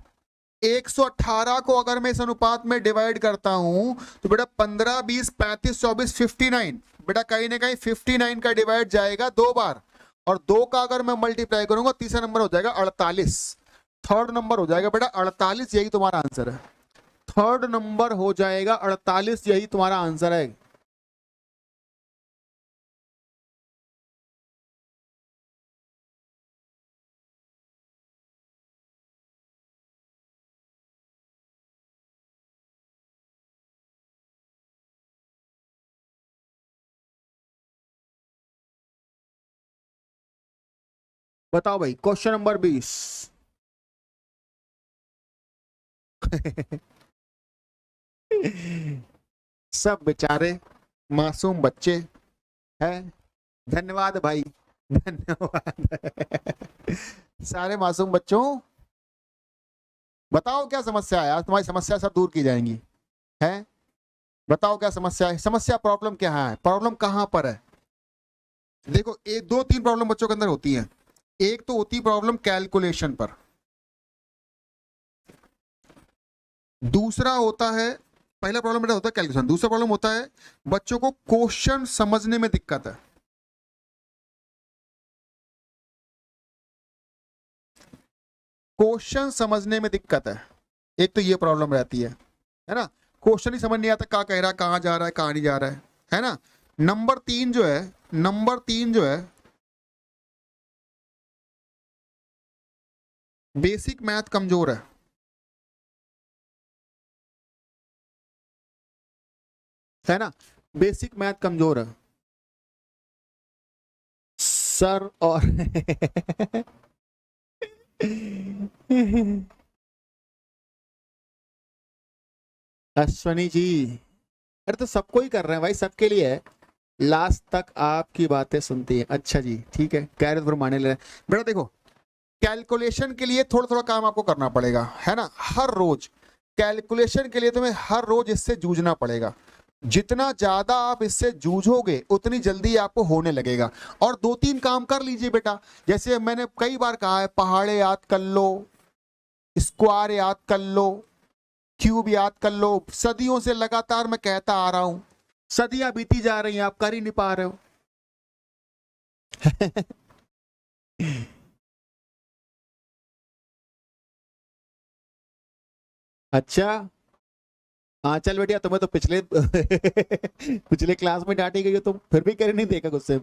118 को अगर मैं इस अनुपात में डिवाइड करता हूं तो बेटा 15, 20, 35, 24, 59। बेटा कहीं ना कहीं 59 का डिवाइड जाएगा 2 बार, और 2 का अगर मैं मल्टीप्लाई करूंगा तीसरा नंबर हो जाएगा 48। थर्ड नंबर हो जाएगा बेटा 48, यही तुम्हारा आंसर है। थर्ड नंबर हो जाएगा 48, यही तुम्हारा आंसर है। बताओ भाई, क्वेश्चन नंबर 20। सब बेचारे मासूम बच्चे हैं। धन्यवाद भाई, धन्यवाद। सारे मासूम बच्चों, बताओ क्या समस्या है। आज तुम्हारी समस्या सब दूर की जाएंगी, है। बताओ क्या समस्या है, समस्या प्रॉब्लम क्या है, प्रॉब्लम कहां पर है। देखो 1, 2, 3 प्रॉब्लम बच्चों के अंदर होती है। एक तो होती प्रॉब्लम कैलकुलेशन पर, दूसरा होता है, पहला प्रॉब्लम बेटा होता है कैलकुलेशन, दूसरा प्रॉब्लम होता है बच्चों को क्वेश्चन समझने में दिक्कत है। क्वेश्चन समझने में दिक्कत है, एक तो ये प्रॉब्लम रहती है ना, क्वेश्चन ही समझ नहीं आता, क्या कह रहा है, कहाँ जा रहा है, कहाँ नहीं जा रहा है ना। नंबर तीन जो है बेसिक मैथ कमजोर है ना, बेसिक मैथ कमजोर है सर। और अश्वनी जी, अरे तो सबको ही कर रहे हैं भाई, सबके लिए है। लास्ट तक आपकी बातें सुनती है, अच्छा जी ठीक है, कह रहे तो माने ले रहे हैं। बेटा देखो, कैलकुलेशन के लिए थोड़ा थोड़ा काम आपको करना पड़ेगा, है ना। हर रोज कैलकुलेशन के लिए तुम्हें हर रोज इससे जूझना पड़ेगा। जितना ज्यादा आप इससे जूझोगे उतनी जल्दी आपको होने लगेगा। और दो तीन काम कर लीजिए बेटा, जैसे मैंने कई बार कहा है, पहाड़े याद कर लो, स्क्वायर याद कर लो, क्यूब याद कर लो। सदियों से लगातार मैं कहता आ रहा हूं, सदियां बीती जा रही हैं, आप कर ही नहीं पा रहे हो। अच्छा, हाँ चल बेटिया, तुम्हें तो पिछले पिछले क्लास में डांटी गई हो तुम, फिर भी कर नहीं देखा गुस्से।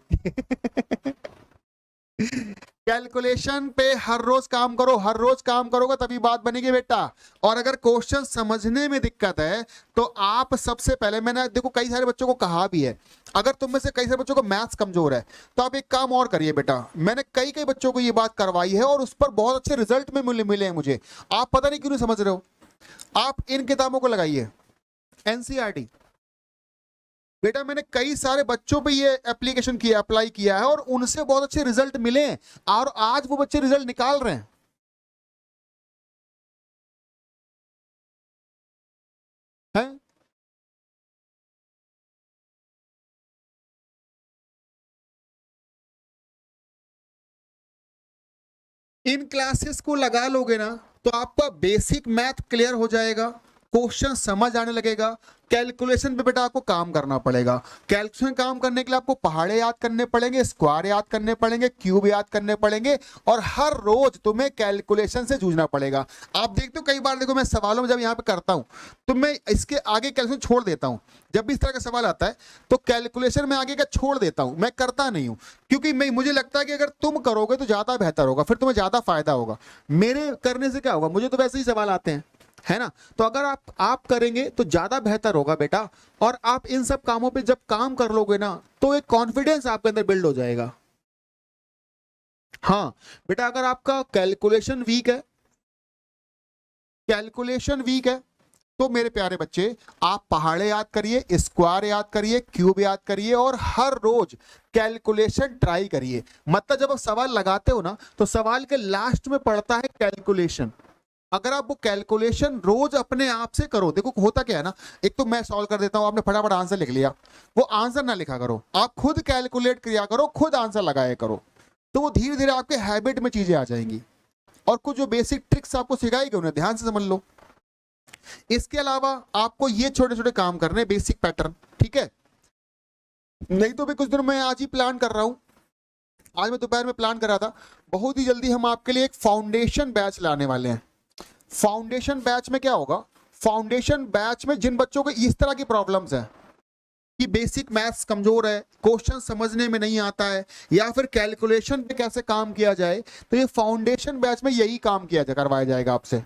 कैलकुलेशन पे हर रोज काम करो, हर रोज काम करोगे तभी बात बनेगी बेटा। और अगर क्वेश्चन समझने में दिक्कत है तो आप सबसे पहले, मैंने देखो कई सारे बच्चों को कहा भी है, अगर तुम में से कई सारे बच्चों को मैथ्स कमजोर है तो आप एक काम और करिए बेटा। मैंने कई कई बच्चों को ये बात करवाई है और उस पर बहुत अच्छे रिजल्ट में मिले हैं मुझे। आप पता नहीं क्यों नहीं समझ रहे हो। आप इन किताबों को लगाइए, एनसीईआरटी। बेटा मैंने कई सारे बच्चों पे ये एप्लीकेशन किया, अप्लाई किया है और उनसे बहुत अच्छे रिजल्ट मिले हैं और आज वो बच्चे रिजल्ट निकाल रहे हैं। हैं? इन क्लासेस को लगा लोगे ना तो आपका बेसिक मैथ क्लियर हो जाएगा, क्वेश्चन समझ आने लगेगा। कैलकुलेशन पे बेटा आपको काम करना पड़ेगा। कैलकुलेशन काम करने के लिए आपको पहाड़े याद करने पड़ेंगे, स्क्वायर याद करने पड़ेंगे, क्यूब याद करने पड़ेंगे और हर रोज तुम्हें कैलकुलेशन से जूझना पड़ेगा। आप देखते हो कई बार, देखो मैं सवालों में जब यहाँ पे करता हूँ तो मैं इसके आगे कैलकुलेशन छोड़ देता हूँ। जब भी इस तरह का सवाल आता है तो कैलकुलेशन में आगे का छोड़ देता हूँ, मैं करता नहीं हूँ, क्योंकि मुझे लगता है कि अगर तुम करोगे तो ज्यादा बेहतर होगा, फिर तुम्हें ज्यादा फायदा होगा। मेरे करने से क्या होगा, मुझे तो वैसे ही सवाल आते हैं, है ना। तो अगर आप करेंगे तो ज्यादा बेहतर होगा बेटा। और आप इन सब कामों पे जब काम कर लोगे ना तो एक कॉन्फिडेंस आपके अंदर बिल्ड हो जाएगा। हाँ बेटा, अगर आपका कैलकुलेशन वीक है, कैलकुलेशन वीक है तो मेरे प्यारे बच्चे आप पहाड़े याद करिए, स्क्वायर याद करिए, क्यूब याद करिए और हर रोज कैलकुलेशन ट्राई करिए। मतलब जब आप सवाल लगाते हो ना तो सवाल के लास्ट में पड़ता है कैलकुलेशन। अगर आप वो कैलकुलेशन रोज अपने आप से करो, देखो होता क्या है ना, एक तो मैं सॉल्व कर देता हूं, आपने फटाफट आंसर लिख लिया, वो आंसर ना लिखा करो, आप खुद कैलकुलेट किया करो, खुद आंसर लगाया करो, तो वो धीरे धीरे आपके हैबिट में चीजें आ जाएंगी। और कुछ जो बेसिक ट्रिक्स आपको सिखाई गई उन्हें ध्यान से समझ लो। इसके अलावा आपको ये छोटे छोटे काम करने, बेसिक पैटर्न, ठीक है। नहीं तो भी कुछ दिनों में आज ही प्लान कर रहा हूं, आज मैं दोपहर में प्लान कर रहा था, बहुत ही जल्दी हम आपके लिए एक फाउंडेशन बैच लाने वाले हैं। फाउंडेशन बैच में क्या होगा, फाउंडेशन बैच में जिन बच्चों को इस तरह की प्रॉब्लम्स है कि बेसिक मैथ्स कमजोर है, क्वेश्चन समझने में नहीं आता है, या फिर कैलकुलेशन पे कैसे काम किया जाए, तो ये फाउंडेशन बैच में यही काम किया करवाया जाएगा आपसे,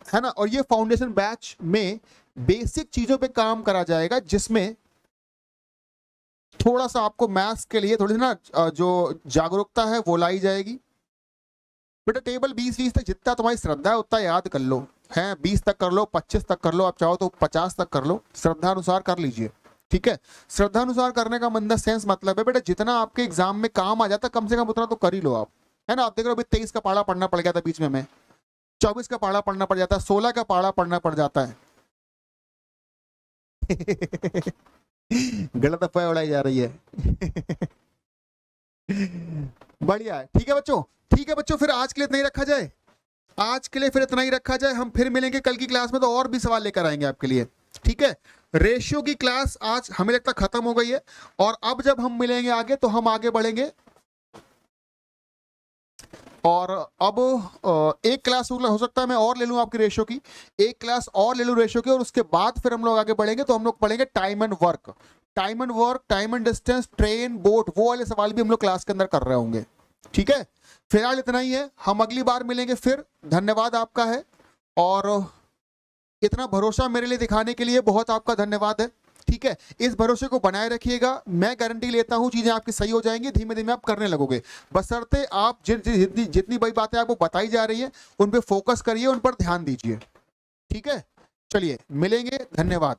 है ना। और ये फाउंडेशन बैच में बेसिक चीजों पे काम करा जाएगा, जिसमें थोड़ा सा आपको मैथ्स के लिए थोड़ी ना जो जागरूकता है वो लाई जाएगी। बेटा टेबल 20-20 तक जितना तुम्हारी श्रद्धा है उतना याद कर लो, है 20 तक कर लो, 25 तक कर लो, आप चाहो तो 50 तक कर लो, श्रद्धा अनुसार कर लीजिए, ठीक है। श्रद्धा अनुसार करने का मन सेंस मतलब है बेटा जितना आपके एग्जाम में काम आ जाता है कम से कम उतना तो कर ही लो आप, है ना। आप देख रहे हो अभी 23 का पढ़ा पढ़ना पड़ गया था बीच में 24 का पढ़ा पढ़ना पड़ जाता है, 16 का पढ़ा पढ़ना पड़ जाता है। गलत अफवाह उड़ाई जा रही है। बढ़िया है, ठीक है बच्चों, ठीक है बच्चों, फिर आज के लिए इतना ही रखा जाए, आज के लिए फिर इतना ही रखा जाए। हम फिर मिलेंगे कल की क्लास में तो और भी सवाल लेकर आएंगे आपके लिए, ठीक है। रेशियो की क्लास आज हमें लगता खत्म हो गई है और अब जब हम मिलेंगे आगे तो हम आगे बढ़ेंगे और अब एक क्लास हो सकता है मैं और ले लूँ आपकी रेशियो की, एक क्लास और ले लूँ रेशियो की, और उसके बाद फिर हम लोग आगे बढ़ेंगे तो हम लोग पढ़ेंगे time and work, time and distance, train, boat, वो वाले सवाल भी हम लोग क्लास के अंदर कर रहे होंगे। ठीक है, फिलहाल इतना ही है, हम अगली बार मिलेंगे फिर। धन्यवाद आपका है, और इतना भरोसा मेरे लिए दिखाने के लिए बहुत आपका धन्यवाद है। ठीक है, इस भरोसे को बनाए रखिएगा, मैं गारंटी लेता हूं चीजें आपकी सही हो जाएंगी, धीमे धीमे आप करने लगोगे, बशर्ते आप जितनी बड़ी बातें आपको बताई जा रही है उन पे फोकस करिए, उन पर ध्यान दीजिए। ठीक है, चलिए मिलेंगे, धन्यवाद।